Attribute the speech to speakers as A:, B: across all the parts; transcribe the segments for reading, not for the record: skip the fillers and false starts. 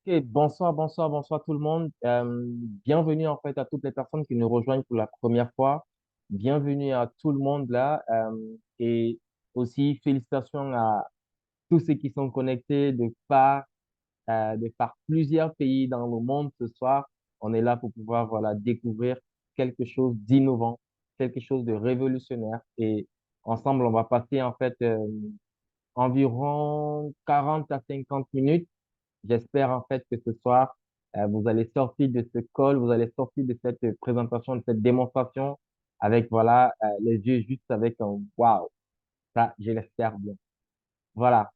A: Ok, bonsoir, bonsoir, bonsoir tout le monde. Bienvenue en fait à toutes les personnes qui nous rejoignent pour la première fois. Bienvenue à tout le monde là. Et aussi félicitations à tous ceux qui sont connectés de par plusieurs pays dans le monde ce soir. On est là pour pouvoir voilà, découvrir quelque chose d'innovant, quelque chose de révolutionnaire. Et ensemble, on va passer en fait environ 40 à 50 minutes. J'espère en fait que ce soir, vous allez sortir de ce call, vous allez sortir de cette présentation, de cette démonstration avec, voilà, les yeux juste avec un wow. Ça, je l'espère bien. Voilà.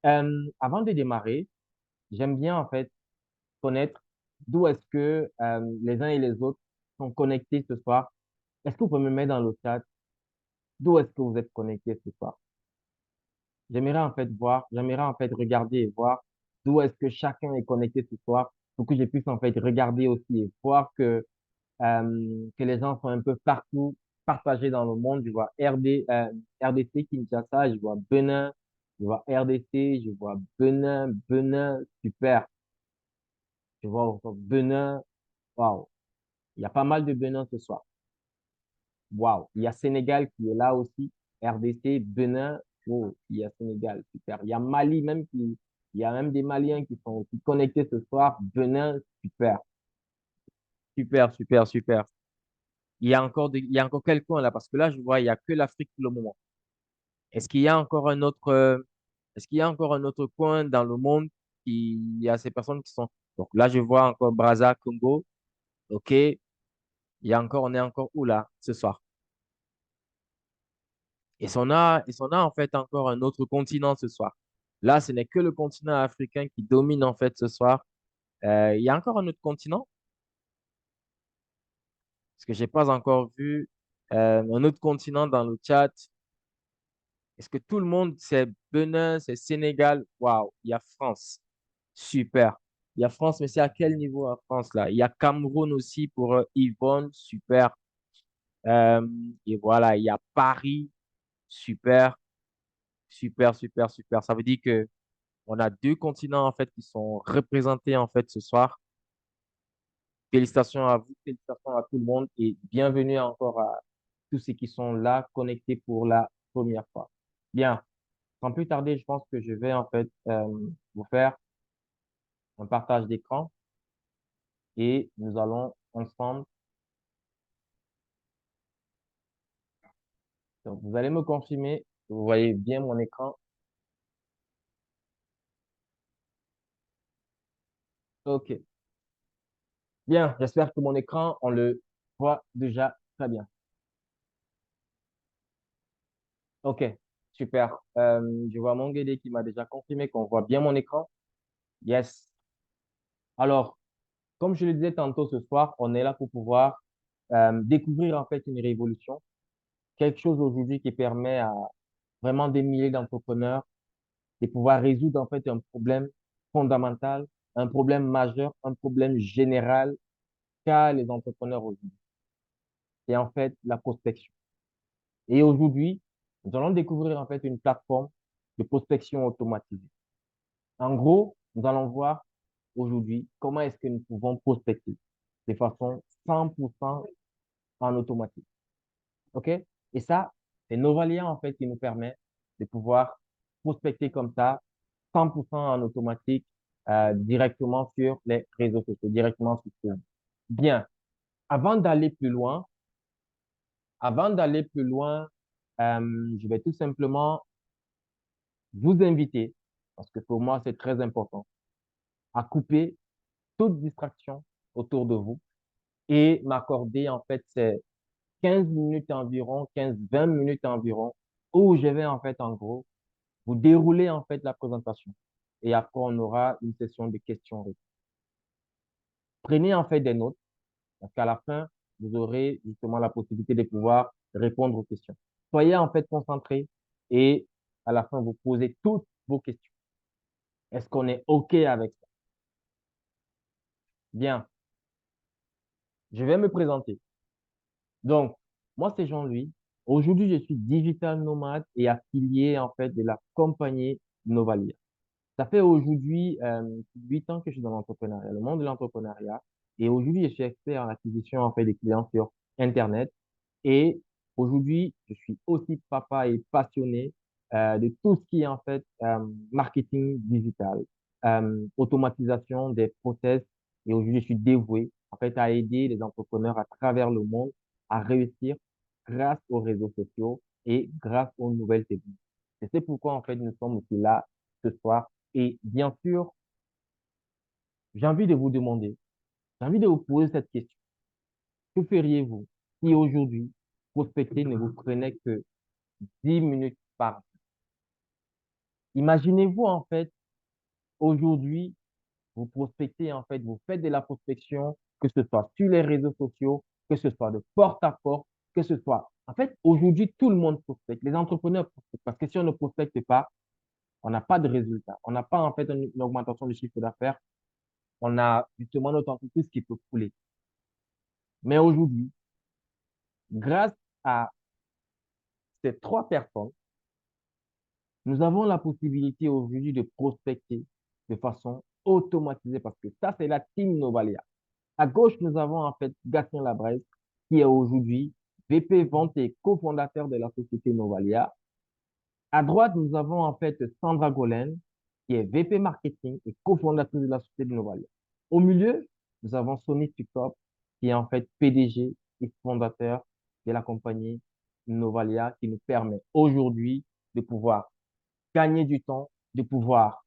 A: Avant de démarrer, j'aime bien en fait connaître d'où est-ce que les uns et les autres sont connectés ce soir. Est-ce que vous pouvez me mettre dans le chat d'où est-ce que vous êtes connectés ce soir? J'aimerais en fait regarder et voir d'où est-ce que chacun est connecté ce soir pour que je puisse en fait regarder aussi et voir que les gens sont un peu partout, partagés dans le monde. Je vois RDC, Kinshasa, je vois Benin, je vois RDC, je vois Benin, super. Je vois encore Benin, waouh. Il y a pas mal de Benin ce soir. Waouh. Il y a Sénégal qui est là aussi. RDC, Benin, oh, il y a Sénégal, super. Il y a Mali même il y a même des Maliens qui sont aussi connectés ce soir. Benin, super. Super, super, super. Il y a encore quel coin là? Parce que là, je vois, il y a que l'Afrique pour le moment. Est-ce qu'il y a encore un autre, est-ce qu'il y a encore un autre coin dans le monde qui, il y a ces personnes qui sont, donc là, je vois encore Brazza, Congo. OK. On est encore où là, ce soir? Et on a en fait encore un autre continent ce soir. Là, ce n'est que le continent africain qui domine en fait ce soir. Il y a encore un autre continent, parce que j'ai pas encore vu un autre continent dans le chat. Est-ce que tout le monde, c'est Benin, c'est Sénégal? Waouh, il y a France. Super. Il y a France, mais c'est à quel niveau à France là? Il y a Cameroun aussi pour Yvonne, super. Euh, et voilà, il y a Paris, super, super, super, super. Ça veut dire que on a deux continents en fait qui sont représentés en fait ce soir. Félicitations à vous, félicitations à tout le monde et bienvenue encore à tous ceux qui sont là connectés pour la première fois. Bien, sans plus tarder, je pense que je vais en fait vous faire un partage d'écran et nous allons ensemble. Donc, vous allez me confirmer que vous voyez bien mon écran. OK. Bien, j'espère que mon écran, on le voit déjà très bien. OK, super. Je vois mon guide qui m'a déjà confirmé qu'on voit bien mon écran. Yes. Alors, comme je le disais tantôt ce soir, on est là pour pouvoir découvrir en fait une révolution, quelque chose aujourd'hui qui permet à vraiment des milliers d'entrepreneurs de pouvoir résoudre en fait un problème fondamental, un problème majeur, un problème général qu'a les entrepreneurs aujourd'hui. C'est en fait la prospection. Et aujourd'hui, nous allons découvrir en fait une plateforme de prospection automatisée. En gros, nous allons voir aujourd'hui comment est-ce que nous pouvons prospecter de façon 100% en automatique. OK? Et ça, c'est Novalia en fait qui nous permet de pouvoir prospecter comme ça 100% en automatique directement sur les réseaux sociaux, directement sur Facebook. Bien, avant d'aller plus loin, avant d'aller plus loin, je vais tout simplement vous inviter, parce que pour moi, c'est très important, à couper toute distraction autour de vous et m'accorder en fait ces 15 minutes environ, 15-20 minutes environ, où je vais en fait en gros vous dérouler en fait la présentation. Et après, on aura une session de questions-réponses. Prenez en fait des notes, parce qu'à la fin, vous aurez justement la possibilité de pouvoir répondre aux questions. Soyez en fait concentrés et à la fin, vous posez toutes vos questions. Est-ce qu'on est OK avec ça? Bien, je vais me présenter. Donc, moi, c'est Jean-Louis. Aujourd'hui, je suis digital nomade et affilié en fait de la compagnie Novalia. Ça fait aujourd'hui 8 ans que je suis dans l'entrepreneuriat, le monde de l'entrepreneuriat. Et aujourd'hui, je suis expert en acquisition en fait des clients sur Internet. Et aujourd'hui, je suis aussi papa et passionné de tout ce qui est en fait marketing digital, automatisation des process. Et aujourd'hui, je suis dévoué en fait à aider les entrepreneurs à travers le monde à réussir grâce aux réseaux sociaux et grâce aux nouvelles techniques. Et c'est pourquoi en fait nous sommes aussi là ce soir. Et bien sûr, j'ai envie de vous demander, j'ai envie de vous poser cette question. Que feriez-vous si aujourd'hui prospecter ne vous prenait que 10 minutes par jour? Imaginez-vous en fait, aujourd'hui, vous prospectez en fait, vous faites de la prospection, que ce soit sur les réseaux sociaux, que ce soit de porte à porte, que ce soit. En fait, aujourd'hui, tout le monde prospecte. Les entrepreneurs prospectent parce que si on ne prospecte pas, on n'a pas de résultat. On n'a pas en fait une augmentation du chiffre d'affaires. On a justement notre entreprise qui peut couler. Mais aujourd'hui, grâce à ces trois personnes, nous avons la possibilité aujourd'hui de prospecter de façon automatisée parce que ça, c'est la team Novalia. À gauche, nous avons en fait Gatien Labresse, qui est aujourd'hui VP Vente et cofondateur de la société Novalia. À droite, nous avons en fait Sandra Golen, qui est VP Marketing et cofondatrice de la société de Novalia. Au milieu, nous avons Sonny Sukop, qui est en fait PDG et fondateur de la compagnie Novalia, qui nous permet aujourd'hui de pouvoir gagner du temps, de pouvoir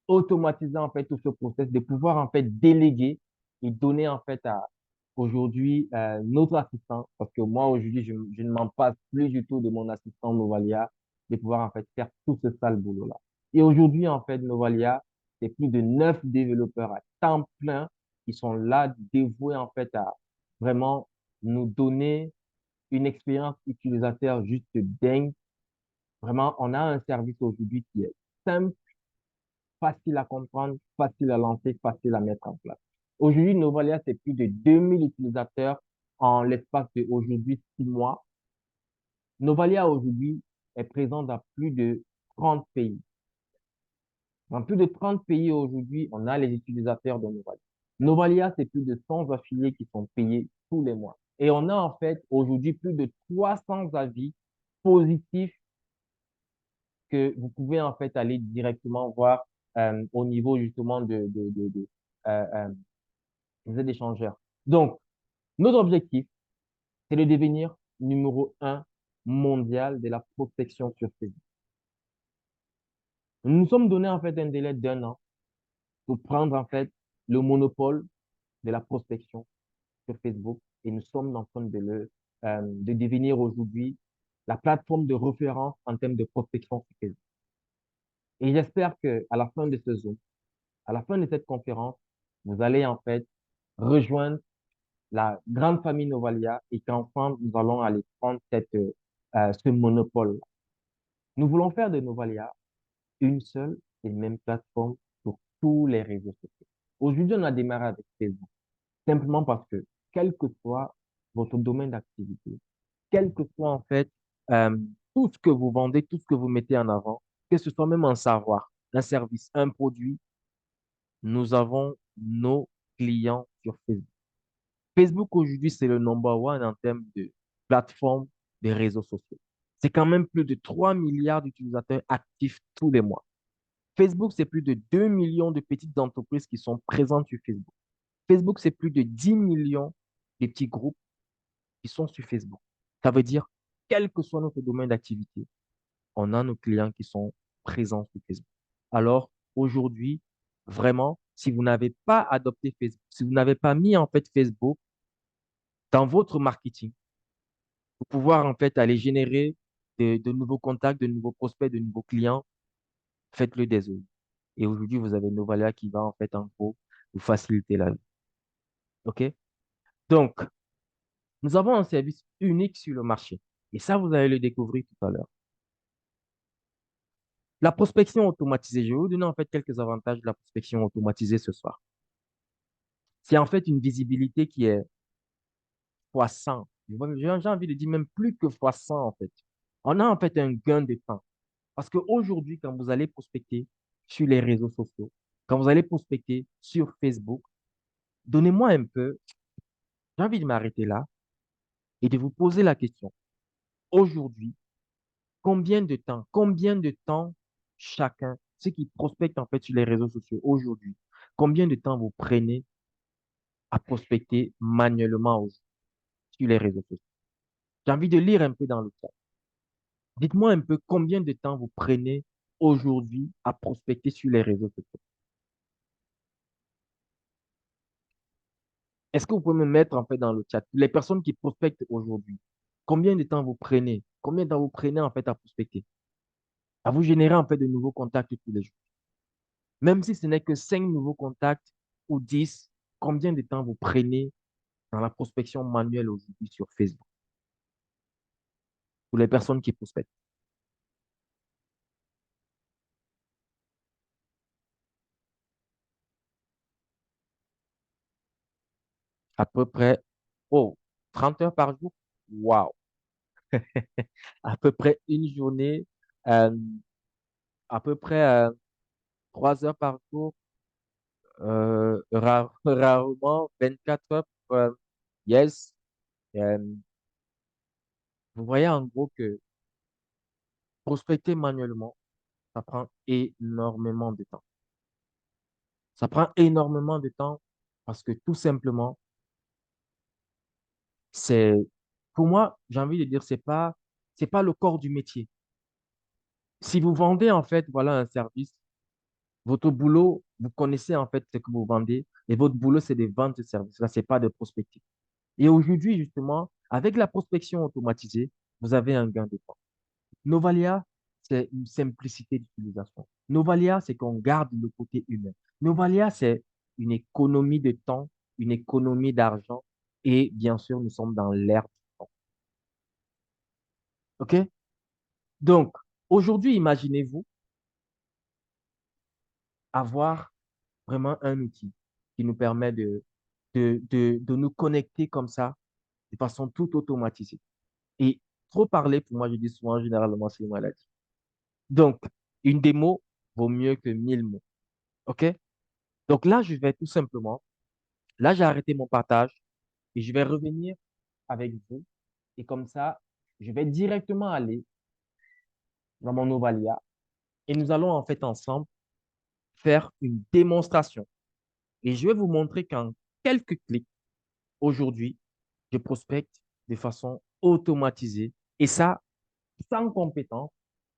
A: automatiser en fait tout ce process, de pouvoir en fait déléguer et donner en fait à aujourd'hui notre assistant, parce que moi aujourd'hui je ne m'en passe plus du tout de mon assistant Novalia, de pouvoir en fait faire tout ce sale boulot-là. Et aujourd'hui en fait Novalia, c'est plus de 9 développeurs à temps plein qui sont là dévoués en fait à vraiment nous donner une expérience utilisateur juste dingue. Vraiment, on a un service aujourd'hui qui est simple, facile à comprendre, facile à lancer, facile à mettre en place. Aujourd'hui, Novalia, c'est plus de 2000 utilisateurs en l'espace de aujourd'hui 6 mois. Novalia, aujourd'hui, est présent dans plus de 30 pays. Dans plus de 30 pays aujourd'hui, on a les utilisateurs de Novalia. Novalia, c'est plus de 100 affiliés qui sont payés tous les mois. Et on a en fait aujourd'hui plus de 300 avis positifs que vous pouvez en fait aller directement voir au niveau justement euh, euh, des échangeurs. Donc, notre objectif, c'est de devenir numéro un mondial de la prospection sur Facebook. Nous nous sommes donné en fait un délai d'1 an pour prendre en fait le monopole de la prospection sur Facebook et nous sommes en train de devenir aujourd'hui la plateforme de référence en termes de prospection sur Facebook. Et j'espère que à la fin de ce Zoom, à la fin de cette conférence, vous allez en fait rejoindre la grande famille Novalia et qu'ensemble, nous allons aller prendre ce monopole. Nous voulons faire de Novalia une seule et même plateforme pour tous les réseaux sociaux. Aujourd'hui, on a démarré avec Facebook, simplement parce que, quel que soit votre domaine d'activité, quel que soit en fait euh, tout ce que vous vendez, tout ce que vous mettez en avant, que ce soit même un savoir, un service, un produit, nous avons nos clients sur Facebook. Facebook aujourd'hui, c'est le number one en termes de plateforme des réseaux sociaux. C'est quand même plus de 3 milliards d'utilisateurs actifs tous les mois. Facebook, c'est plus de 2 millions de petites entreprises qui sont présentes sur Facebook. Facebook, c'est plus de 10 millions de petits groupes qui sont sur Facebook. Ça veut dire, quel que soit notre domaine d'activité, on a nos clients qui sont présents sur Facebook. Alors, aujourd'hui, vraiment, si vous n'avez pas adopté Facebook, si vous n'avez pas mis en fait Facebook dans votre marketing, pour pouvoir en fait aller générer de nouveaux contacts, de nouveaux prospects, de nouveaux clients, faites-le dès aujourd'hui. Et aujourd'hui, vous avez Novalia qui va en fait en gros vous faciliter la vie. OK? Donc, nous avons un service unique sur le marché. Et ça, vous allez le découvrir tout à l'heure. La prospection automatisée. Je vais vous donner en fait quelques avantages de la prospection automatisée ce soir. C'est en fait une visibilité qui est fois 100. J'ai envie de dire même plus que fois 100 en fait. On a en fait un gain de temps. Parce qu'aujourd'hui, quand vous allez prospecter, sur les réseaux sociaux, quand vous allez prospecter sur Facebook, donnez-moi un peu, j'ai envie de m'arrêter là et de vous poser la question. Aujourd'hui, combien de temps chacun, ceux qui prospectent en fait sur les réseaux sociaux aujourd'hui, combien de temps vous prenez à prospecter manuellement sur les réseaux sociaux? J'ai envie de lire un peu dans le chat. Dites-moi un peu combien de temps vous prenez aujourd'hui à prospecter sur les réseaux sociaux. Est-ce que vous pouvez me mettre en fait dans le chat, les personnes qui prospectent aujourd'hui, combien de temps vous prenez? Combien de temps vous prenez en fait à prospecter? À vous générer en fait de nouveaux contacts tous les jours. Même si ce n'est que 5 nouveaux contacts ou 10, combien de temps vous prenez dans la prospection manuelle aujourd'hui sur Facebook pour les personnes qui prospectent? À peu près, oh, 30 heures par jour? Waouh! À peu près une journée, euh, à peu près 3 heures par jour, rarement 24 heures. Yes. Euh, vous voyez en gros que prospecter manuellement, ça prend énormément de temps. Ça prend énormément de temps parce que tout simplement, c'est, pour moi, j'ai envie de dire, c'est pas le corps du métier. Si vous vendez en fait, voilà un service, votre boulot, vous connaissez en fait ce que vous vendez et votre boulot, c'est de vendre ce service-là, c'est pas de prospecter. Et aujourd'hui, justement, avec la prospection automatisée, vous avez un gain de temps. Novalia, c'est une simplicité d'utilisation. Novalia, c'est qu'on garde le côté humain. Novalia, c'est une économie de temps, une économie d'argent et bien sûr, nous sommes dans l'ère du temps. OK? Donc, aujourd'hui, imaginez-vous avoir vraiment un outil qui nous permet de nous connecter comme ça de façon tout automatisée. Et trop parler, pour moi, je dis souvent, généralement, c'est une maladie. Donc, une démo vaut mieux que 1000 mots. OK? Donc là, je vais tout simplement, là, j'ai arrêté mon partage et je vais revenir avec vous. Et comme ça, je vais directement aller dans mon Ovalia et nous allons en fait ensemble faire une démonstration. Et je vais vous montrer qu'en quelques clics, aujourd'hui, je prospecte de façon automatisée et ça, sans compétence,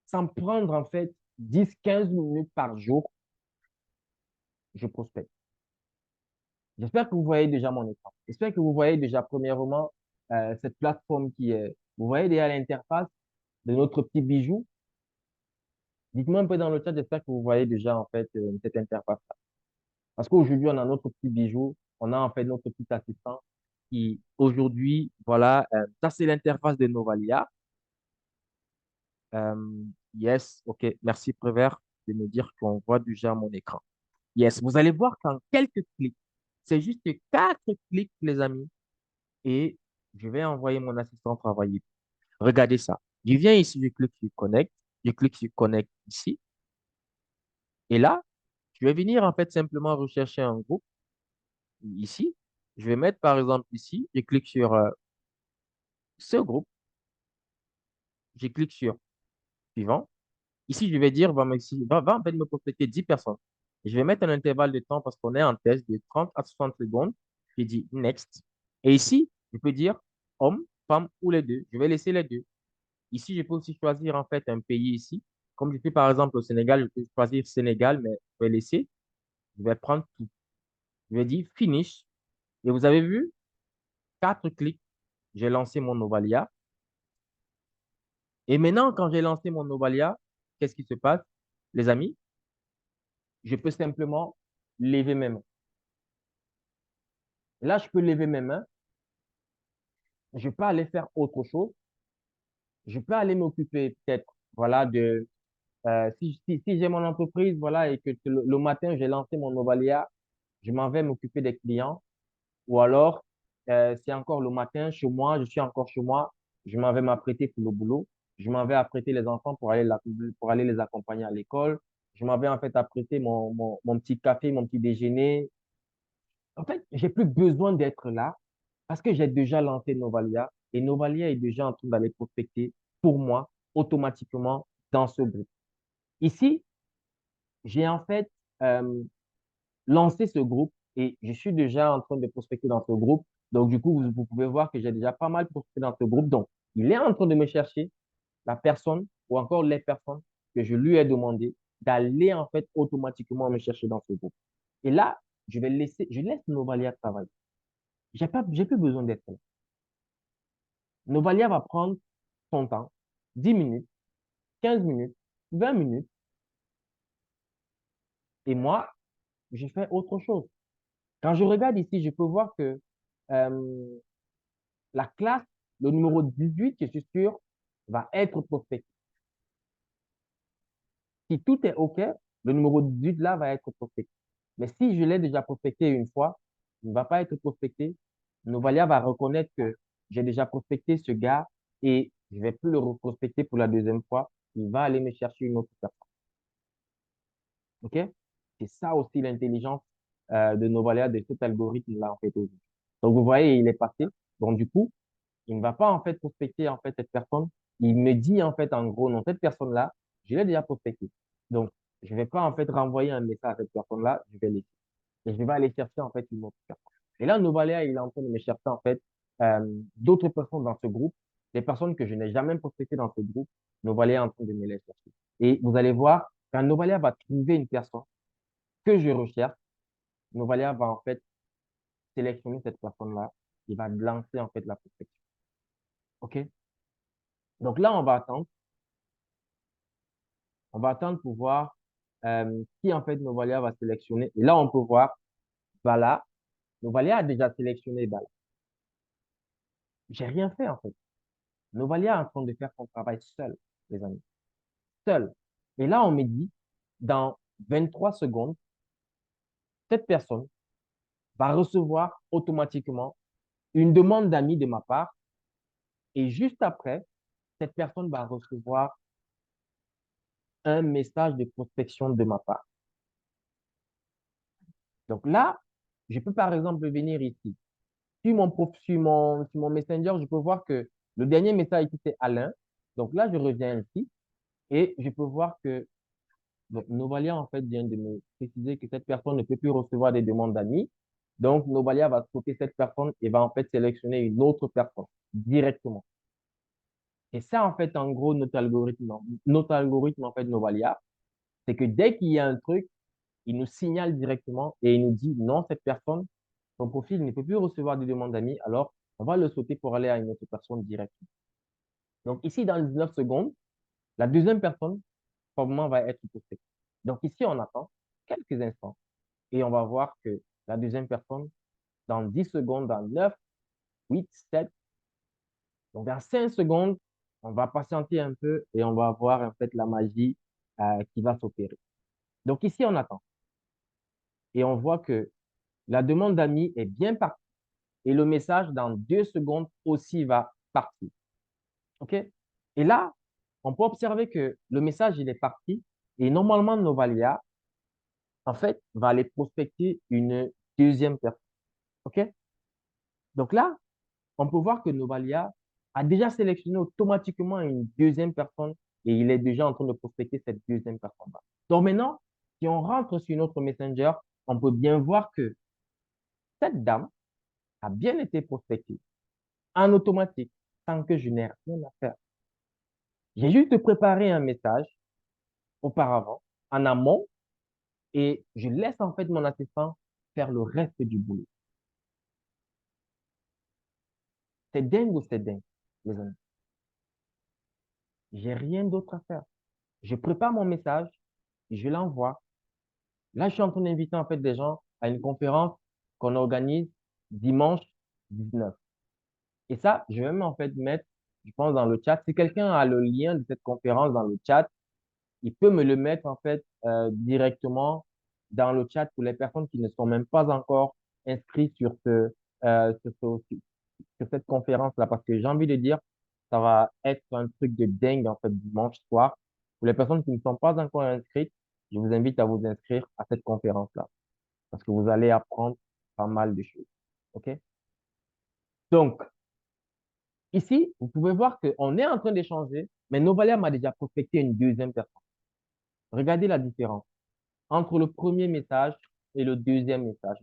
A: sans prendre en fait 10 15 minutes par jour, je prospecte. J'espère que vous voyez déjà mon écran. J'espère que vous voyez déjà, premièrement, cette plateforme qui est. Vous voyez déjà l'interface de notre petit bijou. Dites-moi un peu dans le chat, j'espère que vous voyez déjà, en fait, cette interface. Parce qu'aujourd'hui, on a notre petit bijou. On a, en fait, notre petit assistant qui, aujourd'hui, voilà, ça, c'est l'interface de Novalia. Euh, yes, OK. Merci, Prévert, de me dire qu'on voit déjà mon écran. Yes, vous allez voir qu'en quelques clics, c'est juste 4 clics, les amis, et je vais envoyer mon assistant travailler. Regardez ça. Je viens ici, je clique sur Connect, je clique sur Connect ici, et là, je vais venir en fait simplement rechercher un groupe ici. Je vais mettre par exemple ici, je clique sur ce groupe, je clique sur Suivant. Ici, je vais dire, va en fait me prospecter 10 personnes. Je vais mettre un intervalle de temps parce qu'on est en test de 30 à 60 secondes. Je dis Next. Et ici, je peux dire homme, femme ou les deux. Je vais laisser les deux. Ici, je peux aussi choisir en fait un pays ici. Comme je suis par exemple au Sénégal, je peux choisir Sénégal, mais je vais laisser. Je vais prendre tout. Je vais dire Finish. Et vous avez vu, 4 clics, j'ai lancé mon Novalia. Et maintenant, quand j'ai lancé mon Novalia, qu'est-ce qui se passe, les amis? Je peux simplement lever mes mains. Là, je peux lever mes mains. Je peux aller faire autre chose. Je peux aller m'occuper peut-être, voilà, si j'ai mon entreprise, voilà, et que le matin, j'ai lancé mon Novalia, je m'en vais m'occuper des clients. Ou alors, c'est encore le matin chez moi, je suis encore chez moi, je m'en vais m'apprêter pour le boulot. Je m'en vais apprêter les enfants pour aller les accompagner à l'école. Je m'avais en fait apprêté mon petit café, mon petit déjeuner. En fait, j'ai plus besoin d'être là parce que j'ai déjà lancé Novalia et Novalia est déjà en train d'aller prospecter pour moi automatiquement dans ce groupe. Ici, j'ai en fait euh, lancé ce groupe et je suis déjà en train de prospecter dans ce groupe. Donc, du coup, vous pouvez voir que j'ai déjà pas mal prospecté dans ce groupe. Donc, il est en train de me chercher la personne ou encore les personnes que je lui ai demandé d'aller en fait automatiquement me chercher dans ce groupe. Et là, je laisse Novalia travailler. J'ai plus besoin d'être là. Novalia va prendre son temps, 10 minutes, 15 minutes, 20 minutes, et moi, je fais autre chose. Quand je regarde ici, je peux voir que euh, la classe, le numéro 18, je suis sûr, va être prospecté. Si tout est OK, le numéro 18 là va être prospecté. Mais si je l'ai déjà prospecté une fois, il ne va pas être prospecté. Novalia va reconnaître que j'ai déjà prospecté ce gars et je ne vais plus le reprospecter pour la deuxième fois. Il va aller me chercher une autre personne. OK? C'est ça aussi l'intelligence de Novalia, de cet algorithme-là, en fait, aujourd'hui. Donc, vous voyez, il est passé. Donc, du coup, il ne va pas, en fait, prospecter, en fait, cette personne. Il me dit, en fait, en gros, non, cette personne-là, je l'ai déjà prospectée. Donc, je ne vais pas, en fait, renvoyer un message à cette personne-là. Je vais laisser. Et je vais aller chercher, en fait, une autre personne. Et là, Novalia, il est en train de me chercher, en fait, d'autres personnes dans ce groupe, des personnes que je n'ai jamais prospectées dans ce groupe. Novalia est en train de me les chercher. Et vous allez voir, quand Novalia va trouver une personne que je recherche, Novalia va, en fait, sélectionner cette personne-là. Il va lancer, en fait, la prospection. OK? Donc là, on va attendre pour voir qui, en fait, Novalia va sélectionner. Et là, on peut voir Bala. Novalia a déjà sélectionné Bala. J'ai rien fait, en fait. Novalia est en train de faire son travail seul, les amis. Seul. Et là, on me dit, dans 23 secondes, cette personne va recevoir automatiquement une demande d'amis de ma part. Et juste après, cette personne va recevoir un message de prospection de ma part. Donc là, je peux par exemple venir ici. Sur mon Messenger, je peux voir que le dernier message ici, c'est Alain. Donc là, je reviens ici et je peux voir que donc, Novalia, en fait, vient de me préciser que cette personne ne peut plus recevoir des demandes d'amis. Donc, Novalia va stopper cette personne et va en fait sélectionner une autre personne directement. Et ça, en fait, en gros, notre algorithme, en fait, Novalia, c'est que dès qu'il y a un truc, il nous signale directement et il nous dit non, cette personne, son profil ne peut plus recevoir des demandes d'amis, alors on va le sauter pour aller à une autre personne directement. Donc, ici, dans les 19 secondes, la deuxième personne, probablement, va être postée. Donc, ici, on attend quelques instants. Et on va voir que la deuxième personne, dans 10 secondes, dans 9, 8, 7, donc dans 5 secondes, on va patienter un peu et on va voir en fait la magie qui va s'opérer. Donc ici, on attend et on voit que la demande d'amis est bien partie et le message dans 2 secondes aussi va partir. OK? Et là, on peut observer que le message, il est parti et normalement, Novalia, en fait, va aller prospecter une deuxième personne. OK? Donc là, on peut voir que Novalia a déjà sélectionné automatiquement une deuxième personne et il est déjà en train de prospecter cette deuxième personne-là. Donc maintenant, si on rentre sur notre Messenger, on peut bien voir que cette dame a bien été prospectée en automatique sans que je n'ai rien à faire. J'ai juste préparé un message auparavant, en amont, et je laisse en fait mon assistant faire le reste du boulot. C'est dingue ou c'est dingue, les amis. J'ai rien d'autre à faire. Je prépare mon message, je l'envoie. Là, je suis en train d'inviter en fait des gens à une conférence qu'on organise dimanche 19. Et ça, je vais même en fait mettre, je pense, dans le chat. Si quelqu'un a le lien de cette conférence dans le chat, il peut me le mettre en fait directement dans le chat pour les personnes qui ne sont même pas encore inscrites sur cette conférence-là. Parce que j'ai envie de dire, ça va être un truc de dingue en fait dimanche soir. Pour les personnes qui ne sont pas encore inscrites, je vous invite à vous inscrire à cette conférence-là parce que vous allez apprendre pas mal de choses. OK? Donc, ici, vous pouvez voir qu'on est en train d'échanger, mais Novalia m'a déjà prospecté une deuxième personne. Regardez la différence entre le premier message et le deuxième message.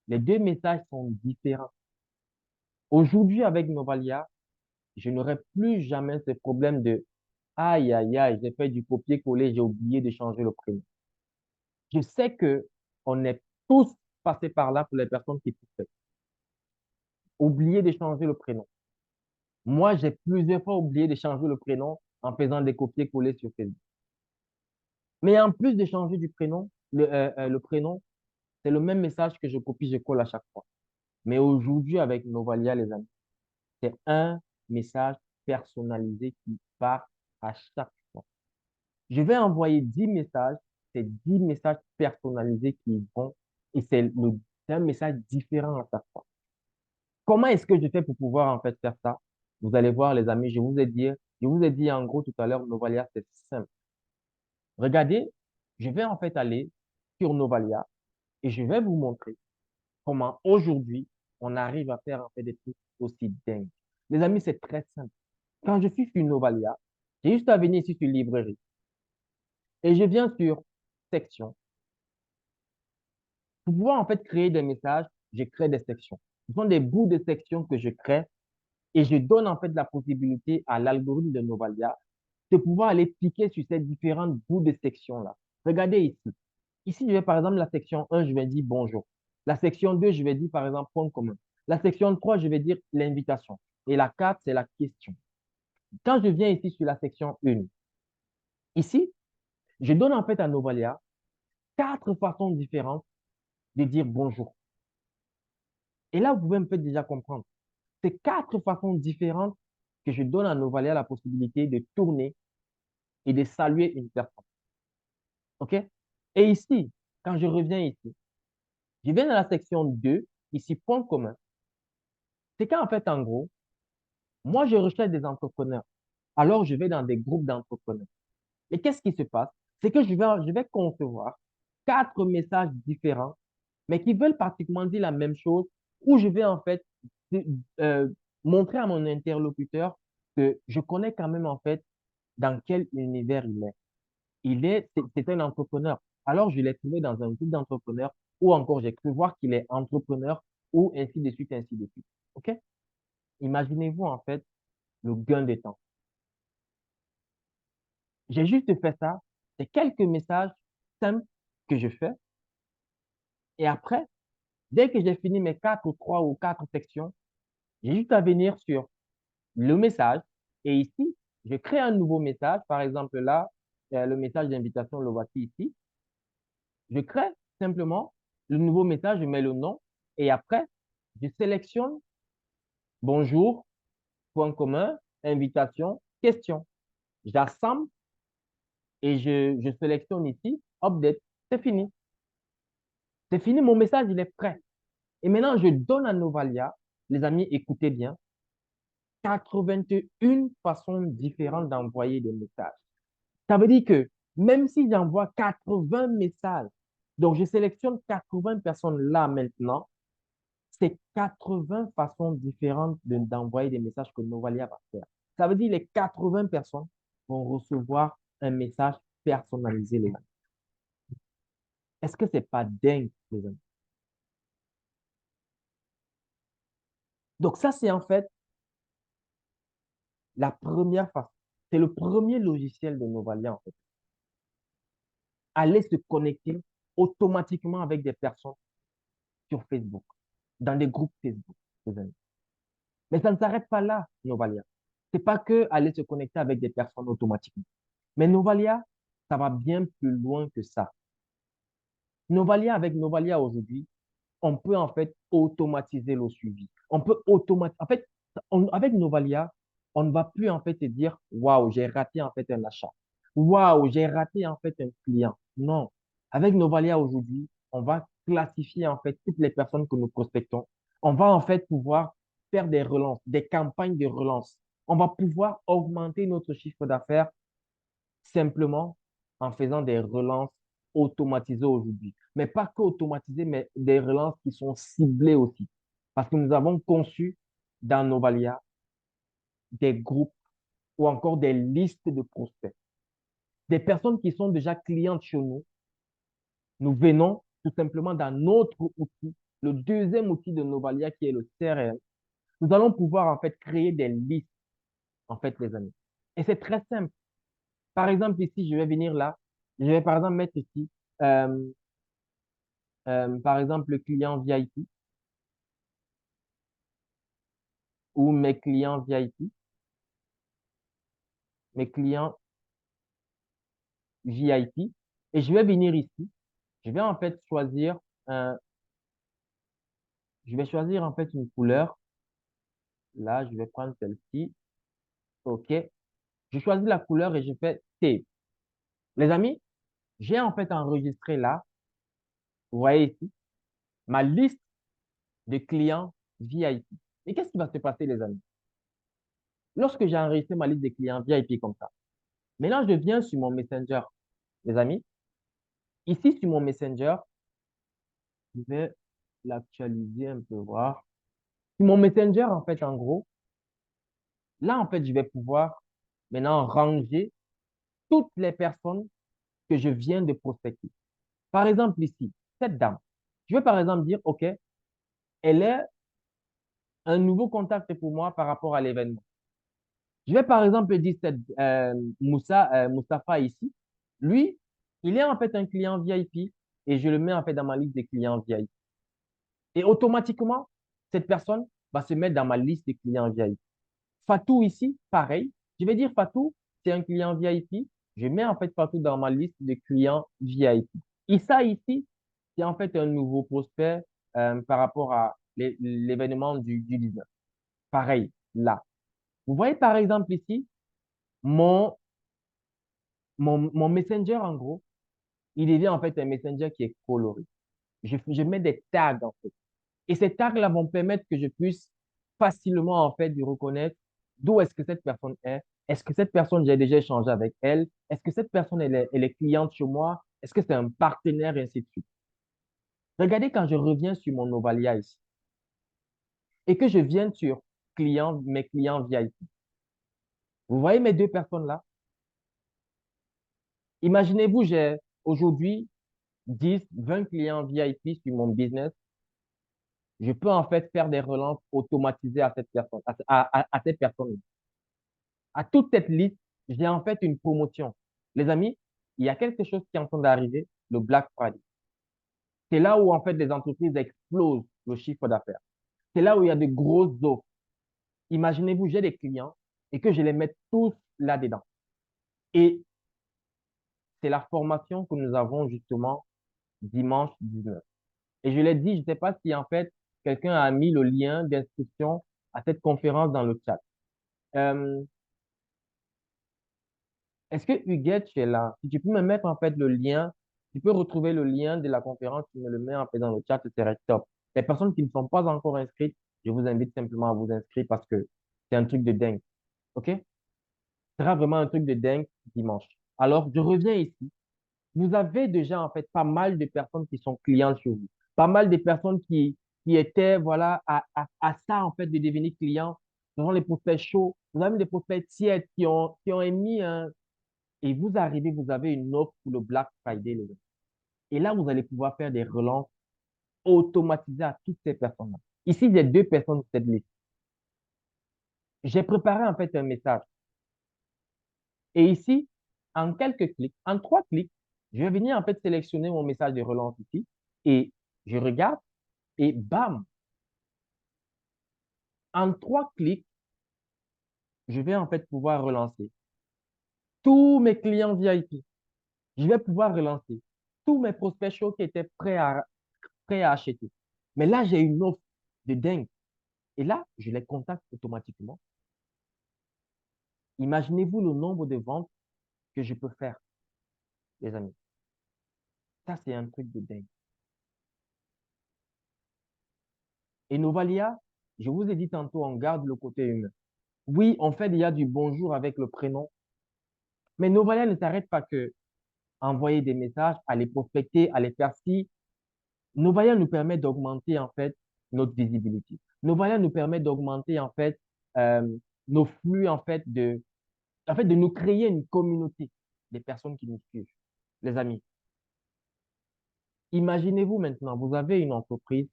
A: Les deux messages sont différents. Aujourd'hui, avec Novalia, je n'aurai plus jamais ce problème de aïe, aïe, aïe, j'ai fait du copier-coller, j'ai oublié de changer le prénom. Je sais que on est tous passés par là pour les personnes qui poussent. Oublier de changer le prénom. Moi, j'ai plusieurs fois oublié de changer le prénom en faisant des copier-coller sur Facebook. Mais en plus de changer du prénom, le prénom, c'est le même message que je copie, je colle à chaque fois. Mais aujourd'hui, avec Novalia, les amis, c'est un message personnalisé qui part à chaque fois. Je vais envoyer 10 messages, c'est 10 messages personnalisés qui vont, et c'est un message différent à chaque fois. Comment est-ce que je fais pour pouvoir en fait faire ça? Vous allez voir, les amis, je vous ai dit en gros tout à l'heure, Novalia, c'est simple. Regardez, je vais en fait aller sur Novalia et je vais vous montrer comment aujourd'hui on arrive à faire en fait des trucs aussi dingues. Les amis, c'est très simple. Quand je suis sur Novalia, j'ai juste à venir ici sur librairie et je viens sur section. Pour pouvoir en fait créer des messages, je crée des sections. Ce sont des bouts de sections que je crée et je donne en fait la possibilité à l'algorithme de Novalia de pouvoir aller cliquer sur ces différentes bouts de sections-là. Regardez ici. Ici, je vais par exemple la section 1, je vais dire bonjour. La section 2, je vais dire par exemple point commun. La section 3, je vais dire l'invitation. Et la 4, c'est la question. Quand je viens ici sur la section 1, ici, je donne en fait à Novalia 4 façons différentes de dire bonjour. Et là, vous pouvez un peu déjà comprendre. C'est 4 façons différentes que je donne à Novalia la possibilité de tourner et de saluer une personne. OK? Et ici, quand je reviens ici, je viens dans la section 2, ici, point commun. C'est qu'en fait, en gros, moi, je recherche des entrepreneurs. Alors, je vais dans des groupes d'entrepreneurs. Et qu'est-ce qui se passe? C'est que je vais concevoir 4 messages différents, mais qui veulent pratiquement dire la même chose, où je vais en fait euh, montrer à mon interlocuteur que je connais quand même en fait dans quel univers il est. C'est un entrepreneur. Alors, je l'ai trouvé dans un groupe d'entrepreneurs ou encore j'ai cru voir qu'il est entrepreneur ou ainsi de suite, ainsi de suite. OK? Imaginez-vous en fait le gain de temps. J'ai juste fait ça. C'est quelques messages simples que je fais. Et après, dès que j'ai fini mes 4 ou 3 ou 4 sections, j'ai juste à venir sur le message. Et ici, je crée un nouveau message. Par exemple, là, le message d'invitation, le voici ici. Je crée simplement le nouveau message, je mets le nom et après, je sélectionne bonjour, point commun, invitation, question. J'assemble et je sélectionne ici update. C'est fini. C'est fini, mon message, il est prêt. Et maintenant, je donne à Novalia, les amis, écoutez bien, 81 façons différentes d'envoyer des messages. Ça veut dire que même si j'envoie 80 messages, donc je sélectionne 80 personnes là maintenant, c'est 80 façons différentes d'envoyer des messages que Novalia va faire. Ça veut dire que les 80 personnes vont recevoir un message personnalisé, les amis. Est-ce que c'est pas dingue, les amis? Donc ça, c'est en fait la première façon. C'est le premier logiciel de Novalia, en fait. Aller se connecter automatiquement avec des personnes sur Facebook, dans des groupes Facebook, les amis. Mais ça ne s'arrête pas là, Novalia. C'est pas que aller se connecter avec des personnes automatiquement. Mais Novalia, ça va bien plus loin que ça. Novalia, avec Novalia aujourd'hui, on peut en fait automatiser le suivi. On peut automatiser. En fait, avec Novalia, on ne va plus en fait se dire, waouh, j'ai raté en fait un achat. Waouh, j'ai raté en fait un client. Non. Avec Novalia aujourd'hui, on va classifier en fait toutes les personnes que nous prospectons. On va en fait pouvoir faire des relances, des campagnes de relance. On va pouvoir augmenter notre chiffre d'affaires simplement, en faisant des relances automatisées aujourd'hui. Mais pas que automatisées, mais des relances qui sont ciblées aussi. Parce que nous avons conçu dans Novalia des groupes ou encore des listes de prospects. Des personnes qui sont déjà clientes chez nous, nous venons tout simplement dans notre outil, le deuxième outil de Novalia qui est le CRM. Nous allons pouvoir en fait créer des listes, en fait, les amis. Et c'est très simple. Par exemple, ici, je vais venir là. Je vais par exemple mettre ici, euh, par exemple, le client VIP ou mes clients VIP, mes clients VIP. Et je vais venir ici. Je vais en fait choisir un, je vais choisir en fait une couleur. Là, je vais prendre celle-ci. OK. Je choisis la couleur et je fais Save. Les amis, j'ai en fait enregistré là, vous voyez ici, ma liste de clients VIP. Et qu'est-ce qui va se passer, les amis? Lorsque j'ai enregistré ma liste de clients VIP comme ça, maintenant je viens sur mon Messenger, les amis. Ici, sur mon Messenger, je vais l'actualiser un peu, voir. Sur mon Messenger, en fait, en gros, là, en fait, je vais pouvoir maintenant ranger toutes les personnes que je viens de prospecter. Par exemple, ici, cette dame. Je vais par exemple dire, OK, elle est un nouveau contact pour moi par rapport à l'événement. Je vais par exemple dire cette, Moustapha ici. Lui, il est en fait un client VIP et je le mets en fait dans ma liste des clients VIP. Et automatiquement, cette personne va se mettre dans ma liste des clients VIP. Fatou ici, pareil. Je vais dire Fatou, c'est un client VIP. Je mets en fait Fatou dans ma liste de clients VIP. Issa ici, c'est en fait un nouveau prospect par rapport à l'événement du 19. Pareil, là. Vous voyez par exemple ici, mon, mon Messenger en gros, il devient en fait un Messenger qui est coloré. Je mets des tags en fait. Et ces tags-là vont permettre que je puisse facilement, en fait, de reconnaître d'où est-ce que cette personne est. Est-ce que cette personne, j'ai déjà échangé avec elle? Est-ce que cette personne, elle est cliente chez moi? Est-ce que c'est un partenaire, et ainsi de suite. Regardez quand je reviens sur mon Novalia ici et que je viens sur mes clients VIP. Vous voyez mes deux personnes-là? Imaginez-vous, j'ai aujourd'hui 10, 20 clients VIP sur mon business. Je peux en fait faire des relances automatisées à cette personne, à cette personne. À toute cette liste, j'ai en fait une promotion. Les amis, il y a quelque chose qui est en train d'arriver, le Black Friday. C'est là où en fait les entreprises explosent le chiffre d'affaires. C'est là où il y a de grosses offres. Imaginez-vous, j'ai des clients et que je les mets tous là-dedans. Et c'est la formation que nous avons justement dimanche 19. Et je l'ai dit, je ne sais pas si en fait quelqu'un a mis le lien d'inscription à cette conférence dans le chat. Euh, Est-ce que Huguette, tu es là? Si tu peux me mettre en fait le lien, tu peux retrouver le lien de la conférence, tu me le mets en fait dans le chat, ce serait top. Les personnes qui ne sont pas encore inscrites, je vous invite simplement à vous inscrire parce que c'est un truc de dingue. OK? Ce sera vraiment un truc de dingue dimanche. Alors, je reviens ici. Vous avez déjà en fait pas mal de personnes qui sont clientes chez vous. Pas mal de personnes qui étaient, voilà, à ça en fait de devenir clients. Ce sont les prospects chauds. Vous avez des prospects tièdes qui ont émis un, et vous arrivez, vous avez une offre pour le Black Friday, les gars. Et là, vous allez pouvoir faire des relances automatisées à toutes ces personnes-là. Ici, j'ai deux personnes sur cette liste. J'ai préparé en fait un message. Et ici, en quelques clics, en 3 clics, je vais venir en fait sélectionner mon message de relance ici. Et je regarde et bam, en 3 clics, je vais en fait pouvoir relancer tous mes clients VIP. Je vais pouvoir relancer tous mes prospects chauds qui étaient prêts à acheter. Mais là, j'ai une offre de dingue. Et là, je les contacte automatiquement. Imaginez-vous le nombre de ventes que je peux faire, les amis. Ça, c'est un truc de dingue. Et Novalia, je vous ai dit tantôt, on garde le côté humain. Oui, on fait déjà du bonjour avec le prénom, mais Novalia ne s'arrête pas que. envoyer des messages, à les prospecter, à les faire ci. Novaya nous permet d'augmenter en fait notre visibilité. Novaya nous permet d'augmenter en fait euh, nos flux en fait de nous créer une communauté des personnes qui nous suivent. Les amis, imaginez-vous maintenant, vous avez une entreprise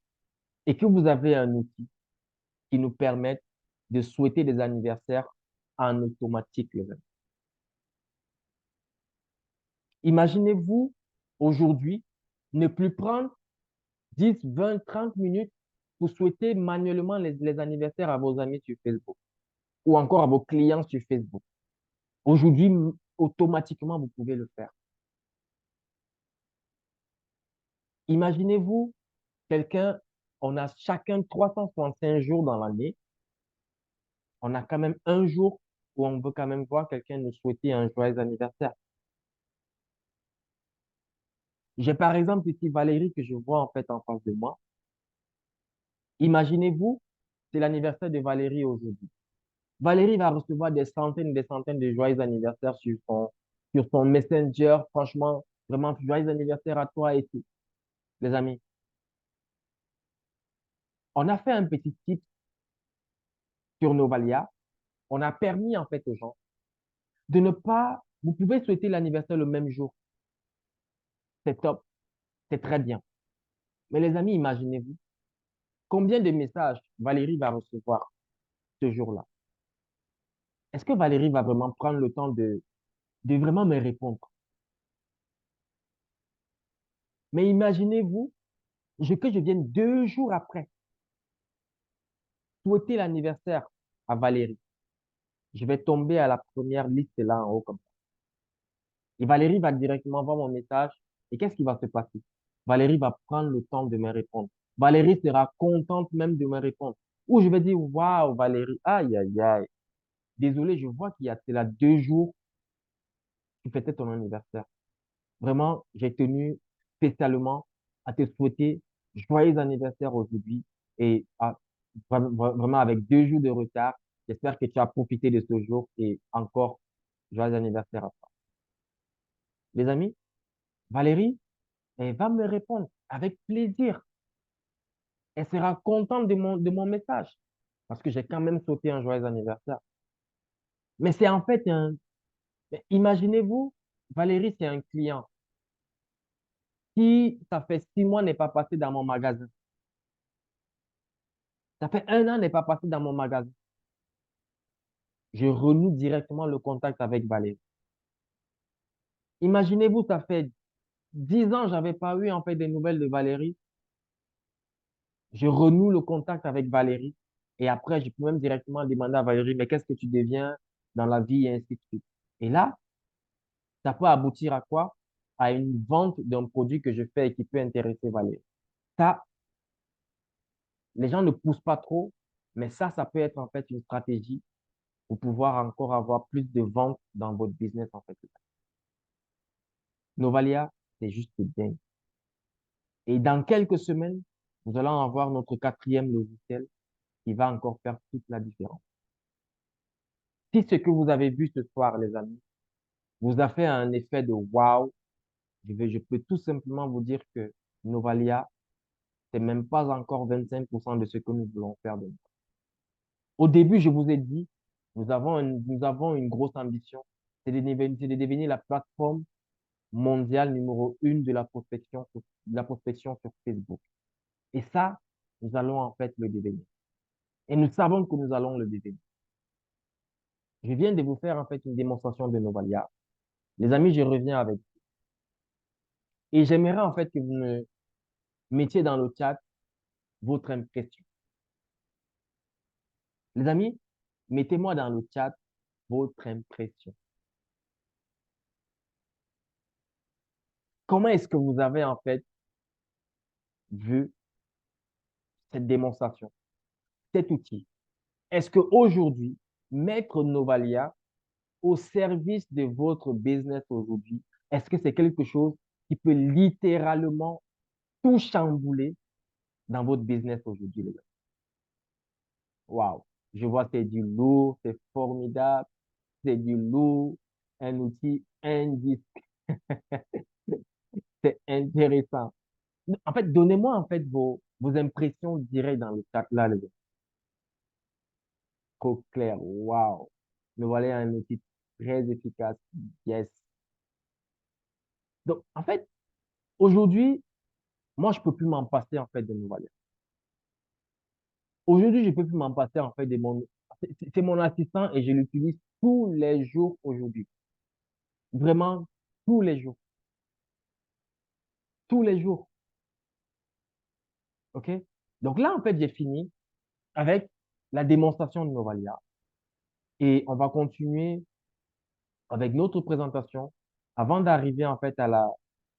A: et que vous avez un outil qui nous permet de souhaiter des anniversaires en automatique, les amis. Imaginez-vous aujourd'hui ne plus prendre 10, 20, 30 minutes pour souhaiter manuellement les anniversaires à vos amis sur Facebook ou encore à vos clients sur Facebook. Aujourd'hui, automatiquement, vous pouvez le faire. Imaginez-vous quelqu'un, on a chacun 365 jours dans l'année. On a quand même un jour où on veut quand même voir quelqu'un nous souhaiter un joyeux anniversaire. J'ai par exemple ici Valérie que je vois en fait en face de moi. Imaginez-vous, c'est l'anniversaire de Valérie aujourd'hui. Valérie va recevoir des centaines de joyeux anniversaires sur son Messenger. Franchement, vraiment, joyeux anniversaire à toi et tout. Les amis, on a fait un petit tip sur Novalia. On a permis en fait aux gens de ne pas, vous pouvez souhaiter l'anniversaire le même jour. C'est top, c'est très bien. Mais les amis, imaginez-vous, combien de messages Valérie va recevoir ce jour-là? Est-ce que Valérie va vraiment prendre le temps de vraiment me répondre? Mais imaginez-vous que je vienne 2 jours après souhaiter l'anniversaire à Valérie. Je vais tomber à la première liste là en haut comme ça. Et Valérie va directement voir mon message. Et qu'est-ce qui va se passer? Valérie va prendre le temps de me répondre. Valérie sera contente même de me répondre. Ou je vais dire, waouh, Valérie, aïe, aïe, aïe. Désolé, je vois qu'il y a là 2 jours, tu fêtais ton anniversaire. Vraiment, j'ai tenu spécialement à te souhaiter joyeux anniversaire aujourd'hui et vraiment avec 2 jours de retard. J'espère que tu as profité de ce jour et encore joyeux anniversaire à toi. Les amis, Valérie, elle va me répondre avec plaisir. Elle sera contente de mon message parce que j'ai quand même souhaité un joyeux anniversaire. Mais c'est en fait mais imaginez-vous, Valérie, c'est un client qui, ça fait 6 mois, n'est pas passé dans mon magasin. Ça fait 1 an, n'est pas passé dans mon magasin. Je renoue directement le contact avec Valérie. Imaginez-vous, ça fait 10 ans, j'avais pas eu en fait des nouvelles de Valérie. Je renoue le contact avec Valérie. Et après, je peux même directement demander à Valérie, mais qu'est-ce que tu deviens dans la vie et ainsi de suite. Et là, ça peut aboutir à quoi? À une vente d'un produit que je fais et qui peut intéresser Valérie. Ça, les gens ne poussent pas trop, mais ça peut être en fait une stratégie pour pouvoir encore avoir plus de ventes dans votre business en fait. Novalia, c'est juste bien. Et dans quelques semaines, nous allons avoir notre quatrième logiciel qui va encore faire toute la différence. Si ce que vous avez vu ce soir, les amis, vous a fait un effet de wow, je peux tout simplement vous dire que Novalia, c'est même pas encore 25% de ce que nous voulons faire de nous. Au début, je vous ai dit, nous avons une grosse ambition. C'est de devenir la plateforme mondiale numéro 1 de la prospection sur Facebook. Et ça, nous allons en fait le devenir. Et nous savons que nous allons le devenir. Je viens de vous faire en fait une démonstration de Novalia. Les amis, je reviens avec vous. Et j'aimerais en fait que vous me mettiez dans le chat votre impression. Les amis, mettez-moi dans le chat votre impression. Comment est-ce que vous avez en fait vu cette démonstration, cet outil? Est-ce qu'aujourd'hui, mettre Novalia au service de votre business aujourd'hui, est-ce que c'est quelque chose qui peut littéralement tout chambouler dans votre business aujourd'hui, les gars? Waouh! Je vois c'est du lourd, c'est formidable, c'est du lourd, un outil indispensable. C'est intéressant. En fait, donnez-moi en fait vos impressions directes dans le chat là, les gars. Trop clair. Waouh. Le voilà un outil très efficace. Yes. Donc, en fait, aujourd'hui, moi, je peux plus m'en passer en fait de Novalia. Aujourd'hui, je peux plus m'en passer en fait de mon. C'est mon assistant et je l'utilise tous les jours aujourd'hui. Vraiment, tous les jours. Tous les jours. OK? Donc là, en fait, j'ai fini avec la démonstration de Novalia et on va continuer avec notre présentation avant d'arriver en fait à la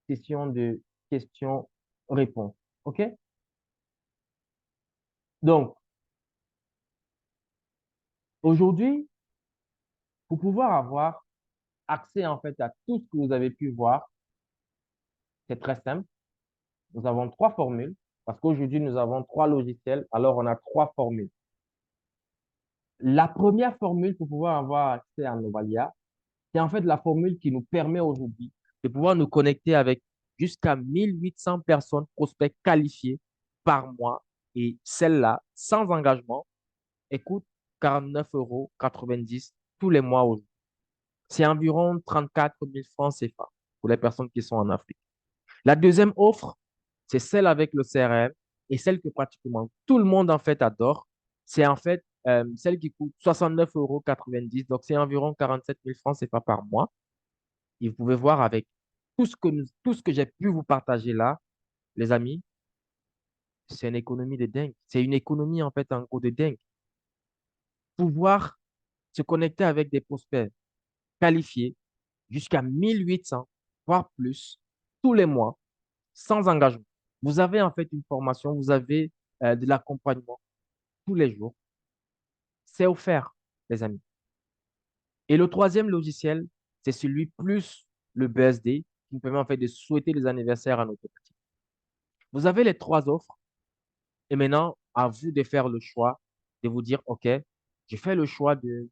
A: session de questions-réponses. OK? Donc, aujourd'hui, pour pouvoir avoir accès en fait à tout ce que vous avez pu voir, c'est très simple. Nous avons trois formules parce qu'aujourd'hui, nous avons trois logiciels. Alors, on a trois formules. La première formule pour pouvoir avoir accès à Novalia, c'est en fait la formule qui nous permet aujourd'hui de pouvoir nous connecter avec jusqu'à 1800 personnes prospects qualifiés par mois. Et celle-là, sans engagement, elle coûte 49,90 € tous les mois aujourd'hui. C'est environ 34 000 francs CFA pour les personnes qui sont en Afrique. La deuxième offre, c'est celle avec le CRM et celle que pratiquement tout le monde en fait adore. C'est en fait celle qui coûte 69,90 €. Donc, c'est environ 47 000 francs CFA par mois. Et vous pouvez voir avec tout ce que j'ai pu vous partager là, les amis, c'est une économie de dingue. C'est une économie en fait en gros de dingue. Pouvoir se connecter avec des prospects qualifiés jusqu'à 1800, voire plus, tous les mois, sans engagement. Vous avez en fait une formation, vous avez de l'accompagnement tous les jours. C'est offert, les amis. Et le troisième logiciel, c'est celui plus le BSD qui nous permet en fait de souhaiter les anniversaires à nos petits. Vous avez les trois offres et maintenant, à vous de faire le choix, de vous dire, OK, je fais le choix de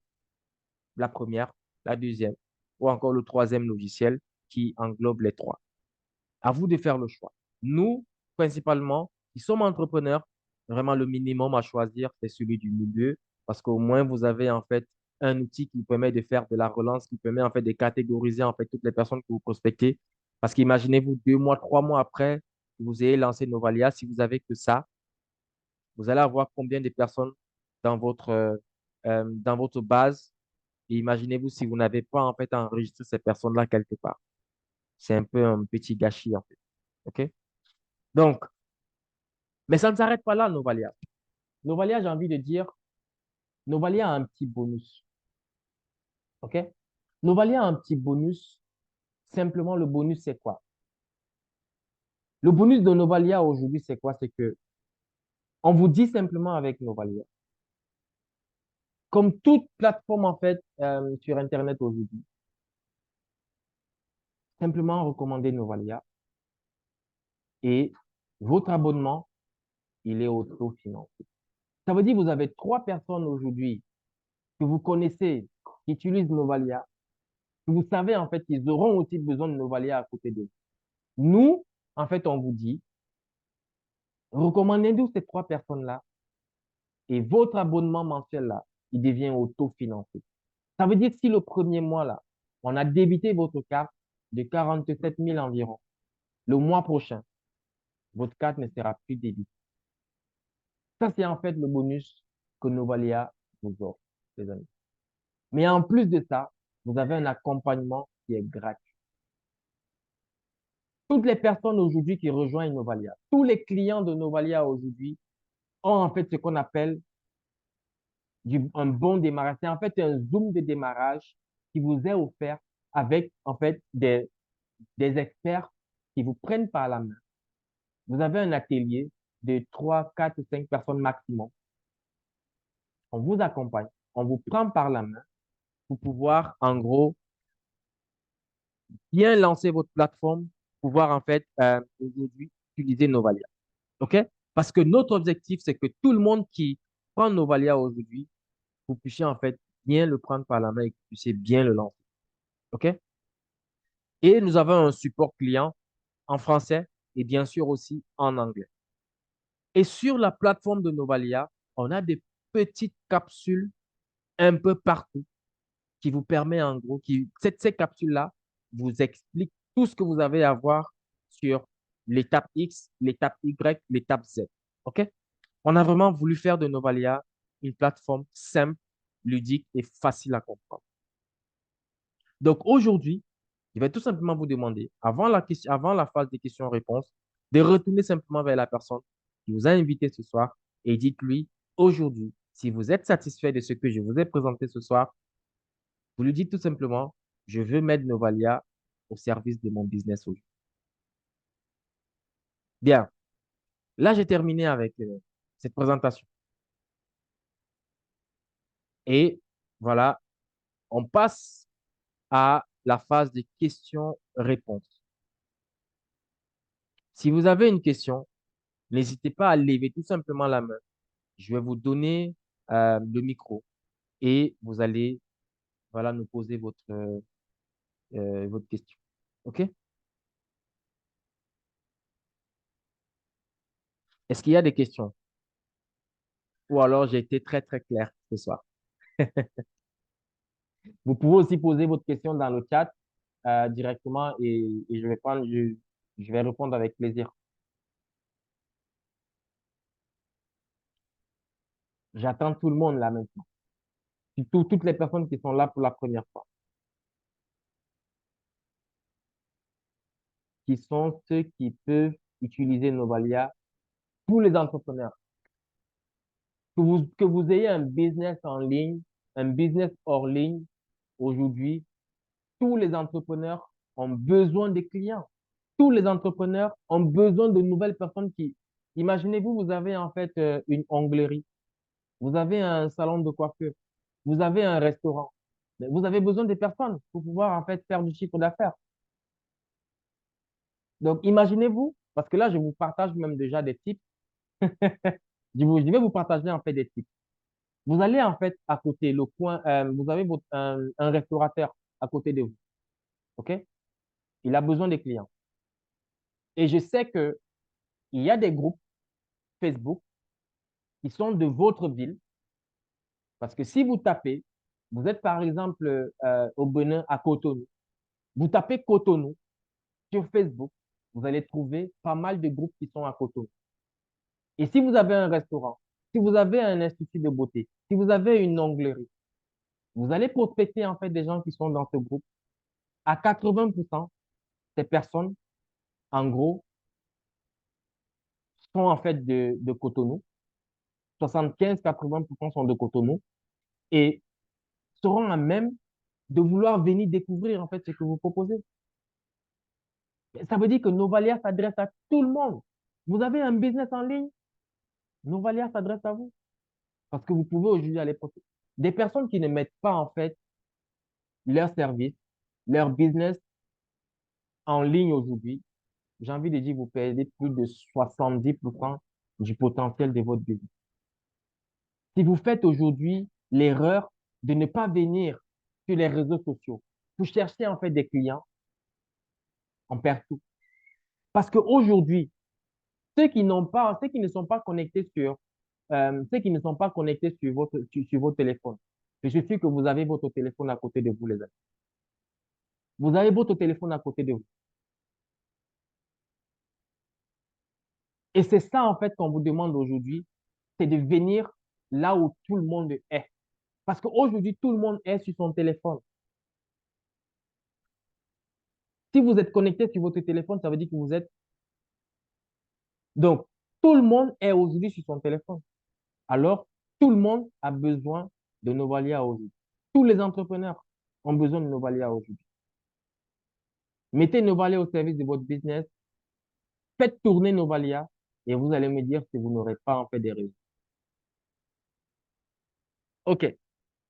A: la première, la deuxième ou encore le troisième logiciel qui englobe les trois. À vous de faire le choix. Nous, principalement, qui sommes entrepreneurs, vraiment le minimum à choisir, c'est celui du milieu, parce qu'au moins, vous avez en fait un outil qui vous permet de faire de la relance, qui permet en fait de catégoriser en fait toutes les personnes que vous prospectez. Parce qu'imaginez-vous 2 mois, 3 mois après que vous ayez lancé Novalia, si vous avez que ça, vous allez avoir combien de personnes dans votre base. Et imaginez-vous si vous n'avez pas en fait enregistré ces personnes-là quelque part. C'est un peu un petit gâchis en fait. OK? Donc, mais ça ne s'arrête pas là, Novalia. Novalia, j'ai envie de dire, Novalia a un petit bonus. OK? Novalia a un petit bonus. Simplement, le bonus, c'est quoi? Le bonus de Novalia aujourd'hui, c'est quoi? C'est que on vous dit simplement avec Novalia, comme toute plateforme en fait sur Internet aujourd'hui, simplement recommander Novalia et votre abonnement, il est autofinancé. Ça veut dire que vous avez trois personnes aujourd'hui que vous connaissez qui utilisent Novalia, que vous savez en fait qu'ils auront aussi besoin de Novalia à côté d'eux. Nous, en fait, on vous dit, recommandez-nous ces trois personnes-là et votre abonnement mensuel là, il devient autofinancé. Ça veut dire que si le premier mois là, on a débité votre carte de 47 000 environ, le mois prochain, votre carte ne sera plus débitée. Ça, c'est en fait le bonus que Novalia vous offre, les amis. Mais en plus de ça, vous avez un accompagnement qui est gratuit. Toutes les personnes aujourd'hui qui rejoignent Novalia, tous les clients de Novalia aujourd'hui ont en fait ce qu'on appelle un bon démarrage. C'est en fait un zoom de démarrage qui vous est offert avec en fait des experts qui vous prennent par la main. Vous avez un atelier de 3, 4, 5 personnes maximum. On vous accompagne, on vous prend par la main pour pouvoir en gros bien lancer votre plateforme, pouvoir en fait aujourd'hui utiliser Novalia. OK? Parce que notre objectif, c'est que tout le monde qui prend Novalia aujourd'hui, vous puissiez en fait bien le prendre par la main et que vous puissiez bien le lancer. OK? Et nous avons un support client en français et bien sûr aussi en anglais. Et sur la plateforme de Novalia, on a des petites capsules un peu partout qui vous permet en gros, ces capsules-là vous expliquent tout ce que vous avez à voir sur l'étape X, l'étape Y, l'étape Z. OK? On a vraiment voulu faire de Novalia une plateforme simple, ludique et facile à comprendre. Donc aujourd'hui, je vais tout simplement vous demander, avant la phase des questions-réponses, de retourner simplement vers la personne qui vous a invité ce soir et dites-lui, aujourd'hui, si vous êtes satisfait de ce que je vous ai présenté ce soir, vous lui dites tout simplement, je veux mettre Novalia au service de mon business aujourd'hui. Bien, là, j'ai terminé avec cette présentation. Et voilà, on passe à la phase de questions-réponses. Si vous avez une question, n'hésitez pas à lever tout simplement la main. Je vais vous donner le micro et vous allez voilà, nous poser votre question. OK? Est-ce qu'il y a des questions? Ou alors j'ai été très, très clair ce soir. Vous pouvez aussi poser votre question dans le chat directement et je vais répondre avec plaisir. J'attends tout le monde là maintenant. Surtout toutes les personnes qui sont là pour la première fois, qui sont ceux qui peuvent utiliser Novalia pour les entrepreneurs. Que vous ayez un business en ligne, un business hors ligne, aujourd'hui, tous les entrepreneurs ont besoin de clients. Tous les entrepreneurs ont besoin de nouvelles personnes qui, imaginez-vous, vous avez en fait une onglerie, vous avez un salon de coiffure, vous avez un restaurant. Mais vous avez besoin de personnes pour pouvoir en fait faire du chiffre d'affaires. Donc, imaginez-vous, parce que là, je vous partage même déjà des tips. Je vais vous partager en fait des tips. Vous allez en fait à côté, le coin, vous avez un restaurateur à côté de vous. OK? Il a besoin des clients. Et je sais que il y a des groupes Facebook qui sont de votre ville. Parce que si vous tapez, vous êtes par exemple au Bénin à Cotonou. Vous tapez Cotonou sur Facebook, vous allez trouver pas mal de groupes qui sont à Cotonou. Et si vous avez un restaurant, si vous avez un institut de beauté, si vous avez une onglerie, vous allez prospecter en fait des gens qui sont dans ce groupe. À 80%, ces personnes, en gros, sont en fait de Cotonou. 75-80% sont de Cotonou et seront à même de vouloir venir découvrir en fait ce que vous proposez. Ça veut dire que Novalia s'adresse à tout le monde. Vous avez un business en ligne, Novalia s'adresse à vous. Parce que vous pouvez aujourd'hui aller porter des personnes qui ne mettent pas en fait leur service, leur business en ligne aujourd'hui. J'ai envie de dire, vous perdez plus de 70% du potentiel de votre business. Si vous faites aujourd'hui l'erreur de ne pas venir sur les réseaux sociaux pour chercher en fait des clients, on perd tout. Parce qu'aujourd'hui, ceux qui ne sont pas connectés ceux qui ne sont pas connectés sur votre téléphone, je suis sûr que vous avez votre téléphone à côté de vous, les amis. Vous avez votre téléphone à côté de vous. Et c'est ça, en fait, qu'on vous demande aujourd'hui, c'est de venir là où tout le monde est. Parce qu'aujourd'hui, tout le monde est sur son téléphone. Si vous êtes connecté sur votre téléphone, ça veut dire que vous êtes... Donc, tout le monde est aujourd'hui sur son téléphone. Alors, tout le monde a besoin de Novalia aujourd'hui. Tous les entrepreneurs ont besoin de Novalia aujourd'hui. Mettez Novalia au service de votre business, faites tourner Novalia et vous allez me dire si vous n'aurez pas en fait des résultats. OK,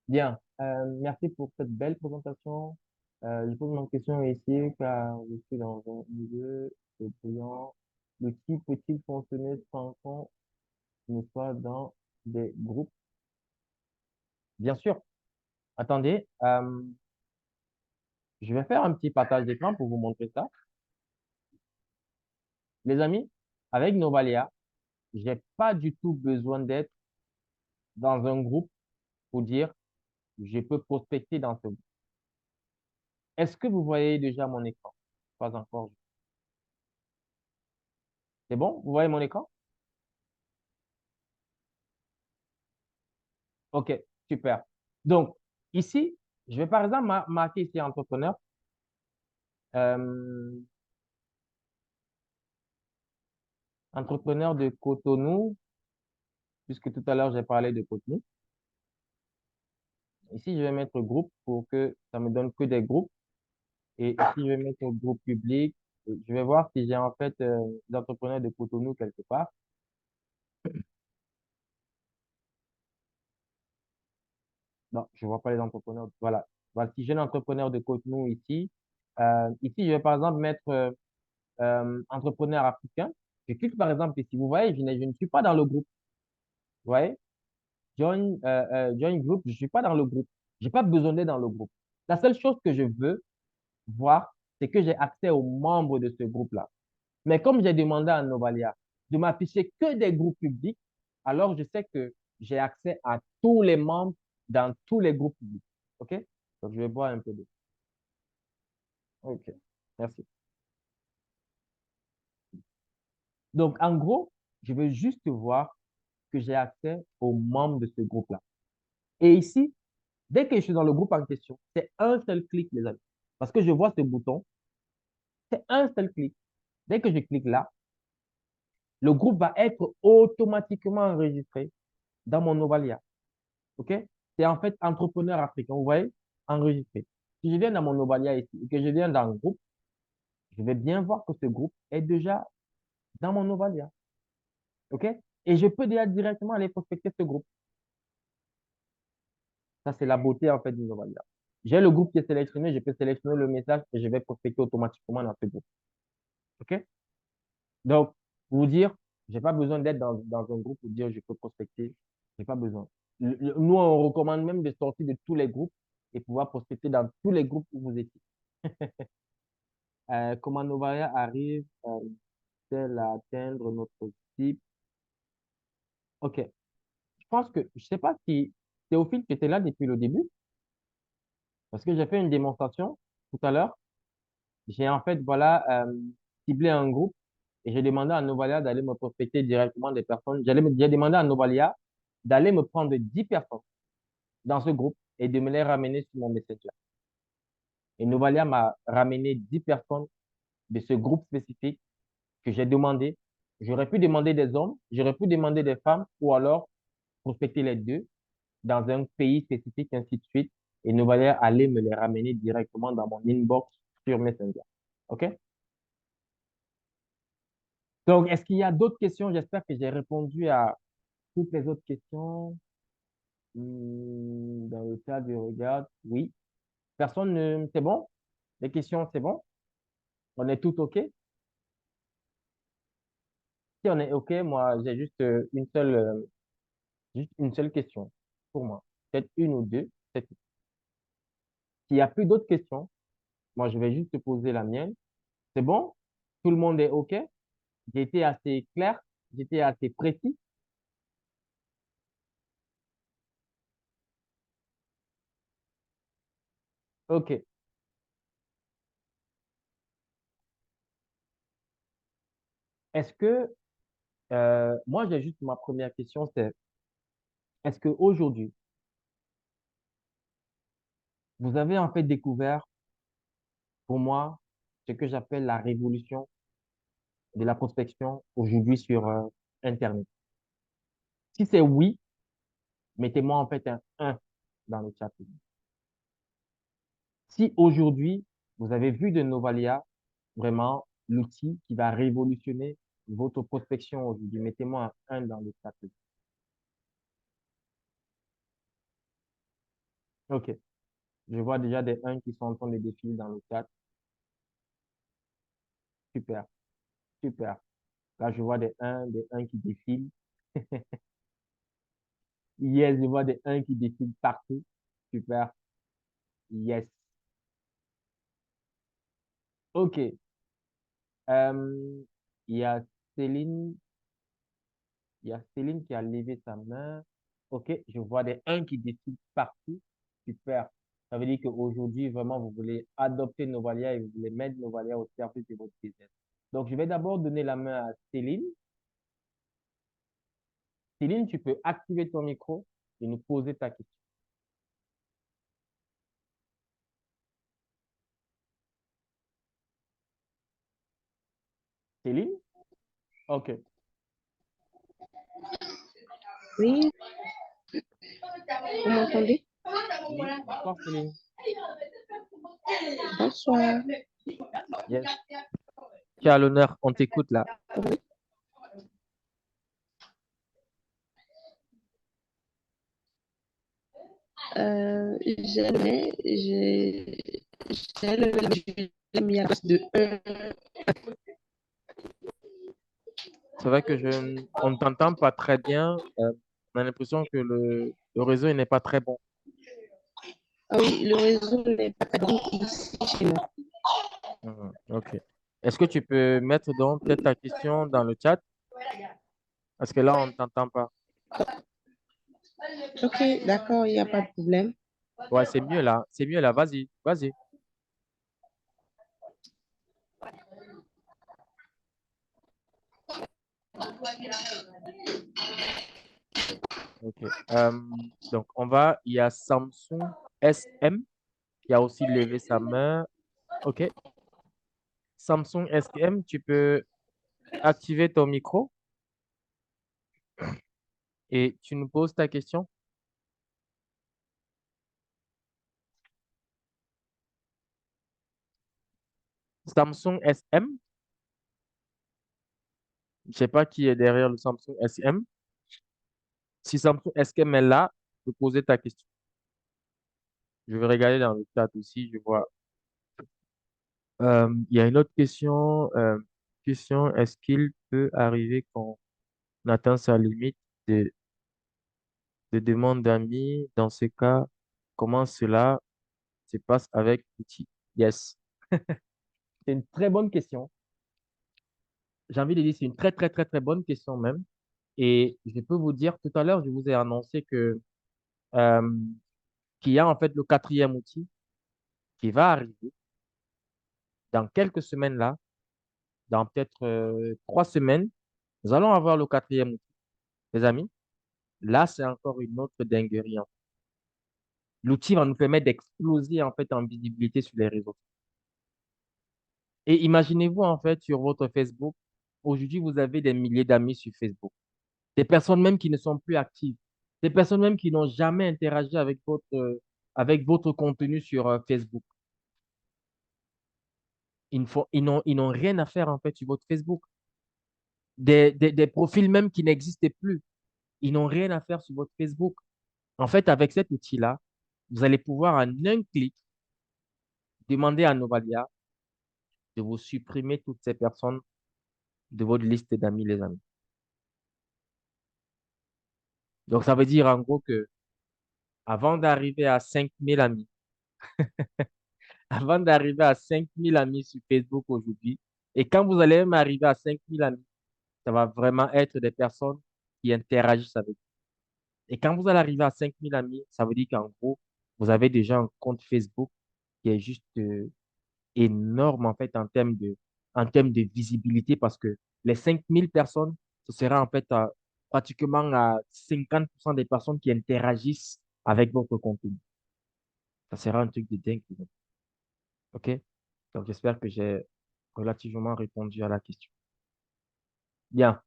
A: bien. Merci pour cette belle présentation. Je pose ma question ici car je suis dans un milieu étudiant. L'outil peut-il fonctionner sans qu'on ne soit dans des groupes? Bien sûr. Attendez, Je vais faire un petit partage d'écran pour vous montrer ça. Les amis, avec Novalia, j'ai pas du tout besoin d'être dans un groupe pour dire je peux prospecter dans ce groupe. Est-ce que vous voyez déjà mon écran? Pas encore. C'est bon? Vous voyez mon écran? OK, super. Donc, ici, je vais par exemple marquer ici entrepreneur. euh, Entrepreneur de Cotonou, puisque tout à l'heure j'ai parlé de Cotonou. Ici, je vais mettre groupe pour que ça me donne que des groupes. Et ici, je vais mettre groupe public. Je vais voir si j'ai en fait des entrepreneurs de Cotonou quelque part. Non, je vois pas les entrepreneurs. Voilà. Voilà. Si j'ai un entrepreneur de Cotonou ici, ici, je vais par exemple mettre entrepreneur africain. Je clique par exemple ici. Vous voyez, je ne suis pas dans le groupe. Vous voyez? Join group, je suis pas dans le groupe. J'ai pas besoin d'être dans le groupe. La seule chose que je veux voir, c'est que j'ai accès aux membres de ce groupe-là. Mais comme j'ai demandé à Novalia de m'afficher que des groupes publics, alors je sais que j'ai accès à tous les membres dans tous les groupes publics. OK? Donc, je vais boire un peu d'eau. OK. Merci. Donc, en gros, je veux juste voir que j'ai accès aux membres de ce groupe-là. Et ici, dès que je suis dans le groupe en question, c'est un seul clic, les amis. Parce que je vois ce bouton, c'est un seul clic. Dès que je clique là, le groupe va être automatiquement enregistré dans mon Novalia. OK? C'est en fait entrepreneur africain. Vous voyez? Enregistré. Si je viens dans mon Novalia ici et que je viens dans le groupe, je vais bien voir que ce groupe est déjà dans mon Novalia. OK? Et je peux déjà directement aller prospecter ce groupe. Ça, c'est la beauté en fait du Novalia. J'ai le groupe qui est sélectionné, je peux sélectionner le message et je vais prospecter automatiquement dans ce groupe. OK? Donc, pour vous dire, j'ai pas besoin d'être dans un groupe pour dire je peux prospecter. J'ai pas besoin. Nous, on recommande même de sortir de tous les groupes et pouvoir prospecter dans tous les groupes où vous étiez. Comment Novaya arrive t-elle à atteindre notre cible? OK. Je pense que, je sais pas si Théophile, tu étais là depuis le début, parce que j'ai fait une démonstration tout à l'heure. J'ai en fait, voilà, ciblé un groupe et j'ai demandé à Novalia d'aller me prospecter directement des personnes. J'ai demandé à Novalia d'aller me prendre 10 personnes dans ce groupe et de me les ramener sur mon Messenger. Et Novalia m'a ramené 10 personnes de ce groupe spécifique que j'ai demandé. J'aurais pu demander des hommes, j'aurais pu demander des femmes ou alors prospecter les deux dans un pays spécifique, ainsi de suite. Et Novalia allait me les ramener directement dans mon inbox sur Messenger. OK? Donc, est-ce qu'il y a d'autres questions? J'espère que j'ai répondu à toutes les autres questions. Dans le cas de regard, oui. Personne ne... C'est bon? Les questions, c'est bon? On est tout OK? Si on est OK, moi, j'ai juste une seule question pour moi. Peut-être une ou deux. S'il n'y a plus d'autres questions, moi, je vais juste te poser la mienne. C'est bon? Tout le monde est OK? J'ai été assez clair? J'étais assez précis? OK. Est-ce que, moi, j'ai juste ma première question, c'est, est-ce qu'aujourd'hui, vous avez en fait découvert, pour moi, ce que j'appelle la révolution de la prospection aujourd'hui sur Internet? Si c'est oui, mettez-moi en fait un 1 dans le chat. Si aujourd'hui, vous avez vu de Novalia, vraiment l'outil qui va révolutionner votre prospection aujourd'hui, mettez-moi un 1 dans le chat. OK. Je vois déjà des 1 qui sont en train de défiler dans le chat. Super, super. Là, je vois des 1 qui défilent. Yes, je vois des 1 qui défilent partout. Super. Yes. Ok. Euh, il y a Céline, il y a Céline qui a levé sa main. Ok, je vois des 1 qui défilent partout. Super. Ça veut dire qu'aujourd'hui, vraiment, vous voulez adopter Novalia et vous voulez mettre Novalia au service de votre business. Donc, je vais d'abord donner la main à Céline. Céline, tu peux activer ton micro et nous poser ta question. Céline? Ok.
B: Oui, vous m'entendez?
A: Oui, bonsoir Céline.
B: Bonsoir.
A: Yes. Tu as l'honneur, on t'écoute là.
B: J'ai l'ai mis à base de 1.
A: C'est vrai que on ne t'entend pas très bien. On a l'impression que le réseau il n'est pas très bon.
B: Ah oui, le réseau n'est pas très bon ici chez moi.
A: Mhm, ok. Est-ce que tu peux mettre donc peut-être ta question dans le chat? Parce que là, on ne t'entend pas.
B: Ok, d'accord, il n'y a pas de problème.
A: Ouais, c'est mieux là. C'est mieux là. Vas-y, vas-y. Ok. Donc, il y a Samsung SM qui a aussi levé sa main. Ok. Samsung SM, tu peux activer ton micro et tu nous poses ta question. Samsung SM, je ne sais pas qui est derrière le Samsung SM. Si Samsung SM est là, tu peux poser ta question. Je vais regarder dans le chat aussi, je vois. Il y a une autre question. Est-ce qu'il peut arriver qu'on atteint sa limite de demande d'amis? Dans ce cas, comment cela se passe avec l'outil? Yes. C'est une très bonne question. J'ai envie de dire, c'est une très, très, très, très bonne question même. Et je peux vous dire, tout à l'heure, je vous ai annoncé euh, qu'il y a en fait le quatrième outil qui va arriver dans quelques semaines là, dans peut-être 3 semaines. Nous allons avoir le quatrième outil. Les amis, là, c'est encore une autre dinguerie, hein. L'outil va nous permettre d'exploser en fait en visibilité sur les réseaux. Et imaginez-vous en fait sur votre Facebook, aujourd'hui, vous avez des milliers d'amis sur Facebook. Des personnes même qui ne sont plus actives. Des personnes même qui n'ont jamais interagi avec votre contenu sur Facebook. Ils n'ont rien à faire en fait sur votre Facebook. Des profils même qui n'existaient plus. Ils n'ont rien à faire sur votre Facebook. En fait, avec cet outil-là, vous allez pouvoir en un clic demander à Novalia de vous supprimer toutes ces personnes de votre liste d'amis, les amis. Donc, ça veut dire en gros que avant d'arriver à 5000 amis, avant d'arriver à 5000 amis sur Facebook aujourd'hui, et quand vous allez même arriver à 5000 amis, ça va vraiment être des personnes qui interagissent avec vous. Et quand vous allez arriver à 5000 amis, ça veut dire qu'en gros, vous avez déjà un compte Facebook qui est juste énorme en fait en termes de visibilité parce que les 5000 personnes, ce sera en fait pratiquement à 50% des personnes qui interagissent avec votre contenu. Ça sera un truc de dingue. OK? Donc, j'espère que j'ai relativement répondu à la question. Bien.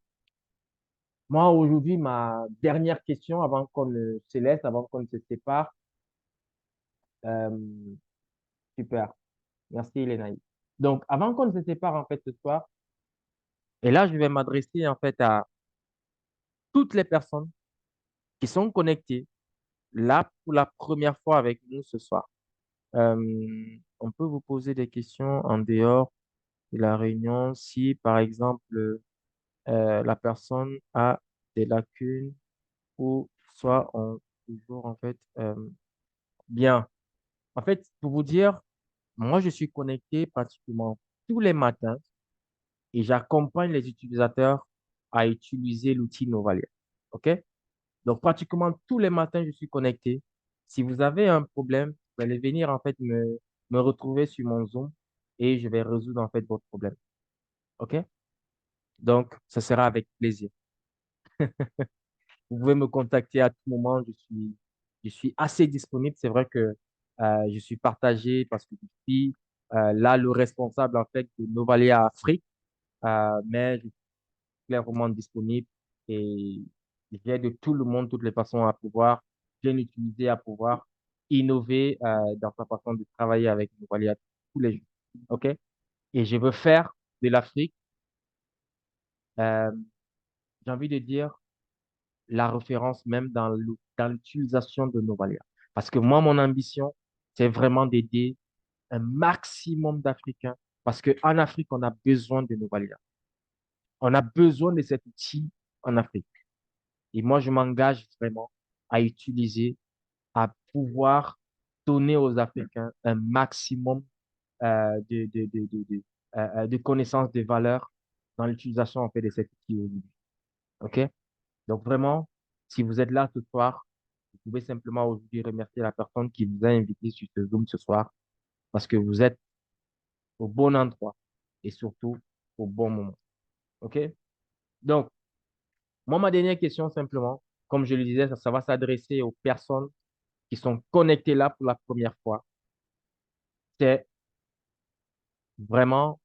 A: Moi, aujourd'hui, ma dernière question avant qu'on ne se laisse, avant qu'on ne se sépare. euh, Super. Merci, Lénaï. Donc, avant qu'on ne se sépare, en fait, ce soir, et là, je vais m'adresser, en fait, à toutes les personnes qui sont connectées là pour la première fois avec nous ce soir. On peut vous poser des questions en dehors de la réunion si, par exemple, la personne a des lacunes ou soit on toujours en fait bien. En fait, pour vous dire, moi je suis connecté pratiquement. tous les matins et j'accompagne les utilisateurs à utiliser l'outil Novalia. OK? Donc, pratiquement tous les matins, je suis connecté. Si vous avez un problème, vous allez venir en fait me retrouver sur mon Zoom et je vais résoudre en fait votre problème. OK? Donc, ce sera avec plaisir. Vous pouvez me contacter à tout moment. Je suis assez disponible. C'est vrai que je suis partagé parce que je suis là le responsable en fait de Novalia Afrique, mais je suis clairement disponible et j'aide tout le monde, toutes les façons à pouvoir bien utiliser, à pouvoir innover dans sa façon de travailler avec Novalia tous les jours. OK? Et je veux faire de l'Afrique, euh, j'ai envie de dire, la référence même dans l'utilisation de Novalia. Parce que moi, mon ambition, c'est vraiment d'aider un maximum d'Africains. Parce qu'en Afrique, on a besoin de Novalia. On a besoin de cet outil en Afrique. Et moi, je m'engage vraiment à utiliser, à pouvoir donner aux Africains un maximum de connaissances, de valeurs dans l'utilisation en fait de cet outil aujourd'hui. OK? Donc vraiment, si vous êtes là ce soir, vous pouvez simplement aujourd'hui remercier la personne qui vous a invité sur ce Zoom ce soir parce que vous êtes au bon endroit et surtout au bon moment. OK? Donc, moi, ma dernière question simplement, comme je le disais, ça va s'adresser aux personnes qui sont connectées là pour la première fois. C'est vraiment,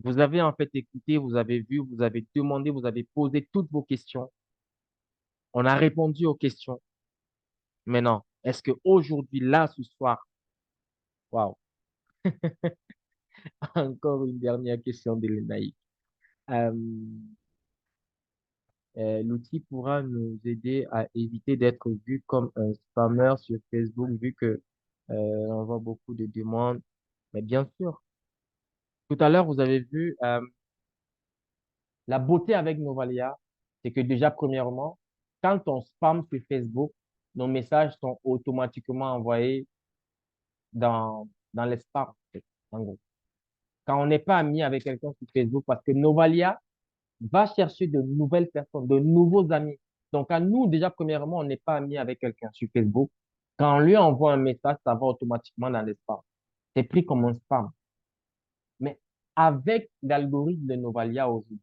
A: vous avez en fait écouté, vous avez vu, vous avez demandé, vous avez posé toutes vos questions. On a répondu aux questions. Maintenant, est-ce que aujourd'hui, là, ce soir, waouh, encore une dernière question de l'ENAïC. Euh, L'outil pourra nous aider à éviter d'être vu comme un spammer sur Facebook, vu que on voit beaucoup de demandes. Mais bien sûr, tout à l'heure, vous avez vu la beauté avec Novalia, c'est que déjà, premièrement, quand on spam sur Facebook, nos messages sont automatiquement envoyés dans les spams, en fait, en gros. Quand on n'est pas ami avec quelqu'un sur Facebook, parce que Novalia va chercher de nouvelles personnes, de nouveaux amis. Donc, à nous, déjà, premièrement, on n'est pas ami avec quelqu'un sur Facebook. Quand on lui envoie un message, ça va automatiquement dans les spams. C'est pris comme un spam. Mais avec l'algorithme de Novalia aujourd'hui,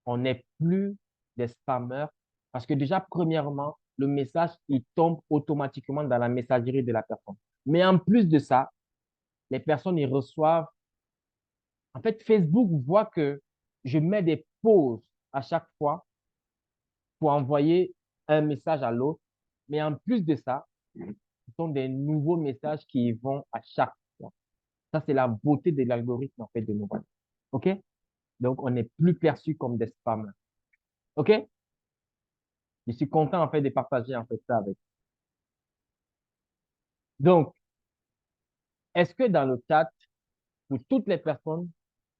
A: on n'est plus des spammers parce que déjà, premièrement, le message, il tombe automatiquement dans la messagerie de la personne. Mais en plus de ça, les personnes, ils reçoivent. En fait, Facebook voit que je mets des pauses à chaque fois pour envoyer un message à l'autre. Mais en plus de ça, ce sont des nouveaux messages qui vont à chaque fois. Ça, c'est la beauté de l'algorithme, en fait, de nos boîtes. OK? Donc, on n'est plus perçu comme des spammers. OK? Je suis content, en fait, de partager, en fait, ça avec. Donc, est-ce que dans le chat, pour toutes les personnes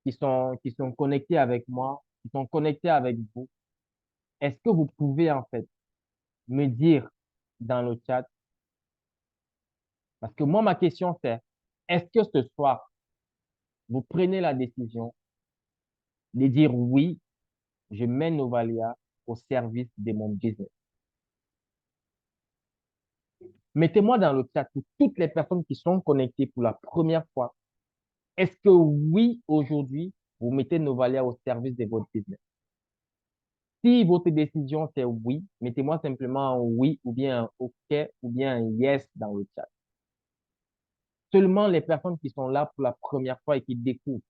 A: qui sont connectées avec moi, qui sont connectées avec vous, est-ce que vous pouvez, en fait, me dire dans le chat, parce que moi, ma question, c'est, est-ce que ce soir, vous prenez la décision de dire oui, je mets Novalia au service de mon business. Mettez-moi dans le chat pour toutes les personnes qui sont connectées pour la première fois. Est-ce que oui, aujourd'hui, vous mettez Novalia au service de votre business? Si votre décision c'est oui, mettez-moi simplement un oui ou bien un OK ou bien un yes dans le chat. Seulement les personnes qui sont là pour la première fois et qui découvrent.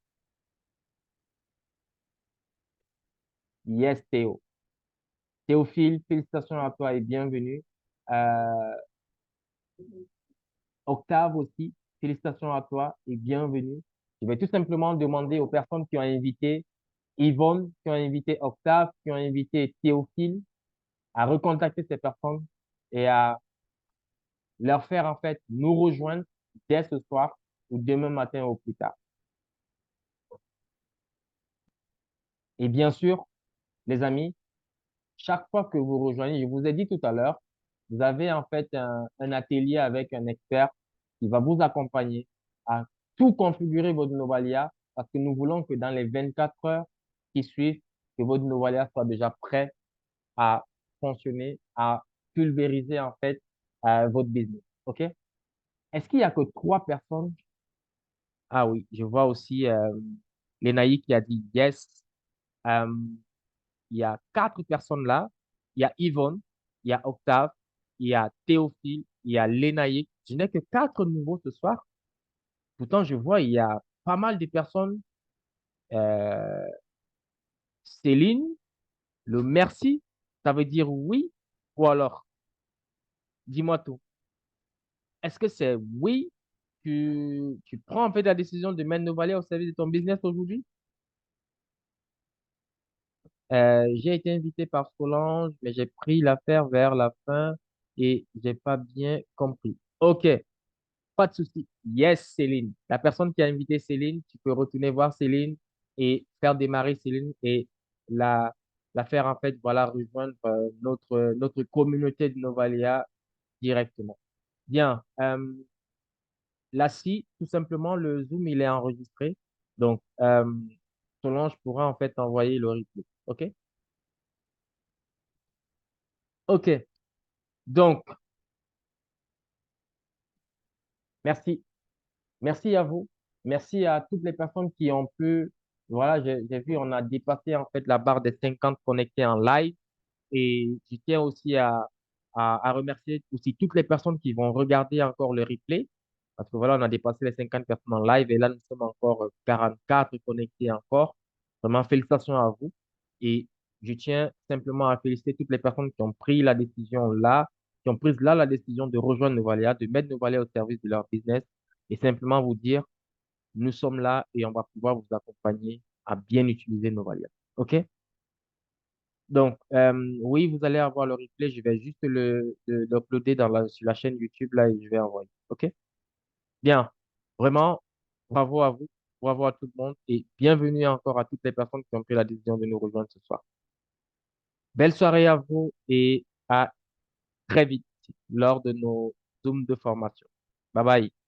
A: Yes, Théo. Théophile, félicitations à toi et bienvenue. Euh, Octave aussi, félicitations à toi et bienvenue. Je vais tout simplement demander aux personnes qui ont invité Yvonne, qui ont invité Octave, qui ont invité Théophile, à recontacter ces personnes et à leur faire en fait nous rejoindre dès ce soir ou demain matin au plus tard. Et bien sûr, les amis, chaque fois que vous rejoignez, je vous ai dit tout à l'heure, vous avez en fait un atelier avec un expert qui va vous accompagner à tout configurer votre Novalia parce que nous voulons que dans les 24 heures qui suivent, que votre Novalia soit déjà prêt à fonctionner, à pulvériser en fait votre business. OK? Est-ce qu'il y a que trois personnes? Ah oui, je vois aussi Lenaï qui a dit yes. Euh, il y a quatre personnes là. Il y a Yvonne, il y a Octave, il y a Théophile, il y a Lénaïque. Je n'ai que quatre nouveaux ce soir. Pourtant, je vois, il y a pas mal de personnes. Euh, Céline, le merci, ça veut dire oui ou alors, dis-moi tout. Est-ce que c'est oui, tu prends en fait la décision de mettre Novalia au service de ton business aujourd'hui? J'ai été invité par Solange, mais j'ai pris l'affaire vers la fin et j'ai pas bien compris. OK, pas de souci. Yes, Céline. La personne qui a invité Céline, tu peux retourner voir Céline et faire démarrer Céline et la, la faire en fait, voilà, rejoindre notre communauté de Novalia directement. Bien. Là, si, tout simplement, le Zoom, il est enregistré. Donc, Solange pourra en fait envoyer le replay. OK? OK. Donc, merci. Merci à vous. Merci à toutes les personnes qui ont pu. Voilà, j'ai vu, on a dépassé en fait la barre des 50 connectés en live. Et je tiens aussi à remercier aussi toutes les personnes qui vont regarder encore le replay. Parce que voilà, on a dépassé les 50 personnes en live et là, nous sommes encore 44 connectés encore. Vraiment, félicitations à vous. Et je tiens simplement à féliciter toutes les personnes qui ont pris la décision là, qui ont pris là la décision de rejoindre Novalia, de mettre Novalia au service de leur business et simplement vous dire, nous sommes là et on va pouvoir vous accompagner à bien utiliser Novalia. OK? Donc, oui, vous allez avoir le replay. Je vais juste l'uploader sur la chaîne YouTube là et je vais envoyer. OK? Bien. Vraiment, bravo à vous. Bravo à tout le monde et bienvenue encore à toutes les personnes qui ont pris la décision de nous rejoindre ce soir. Belle soirée à vous et à très vite lors de nos Zooms de formation. Bye bye.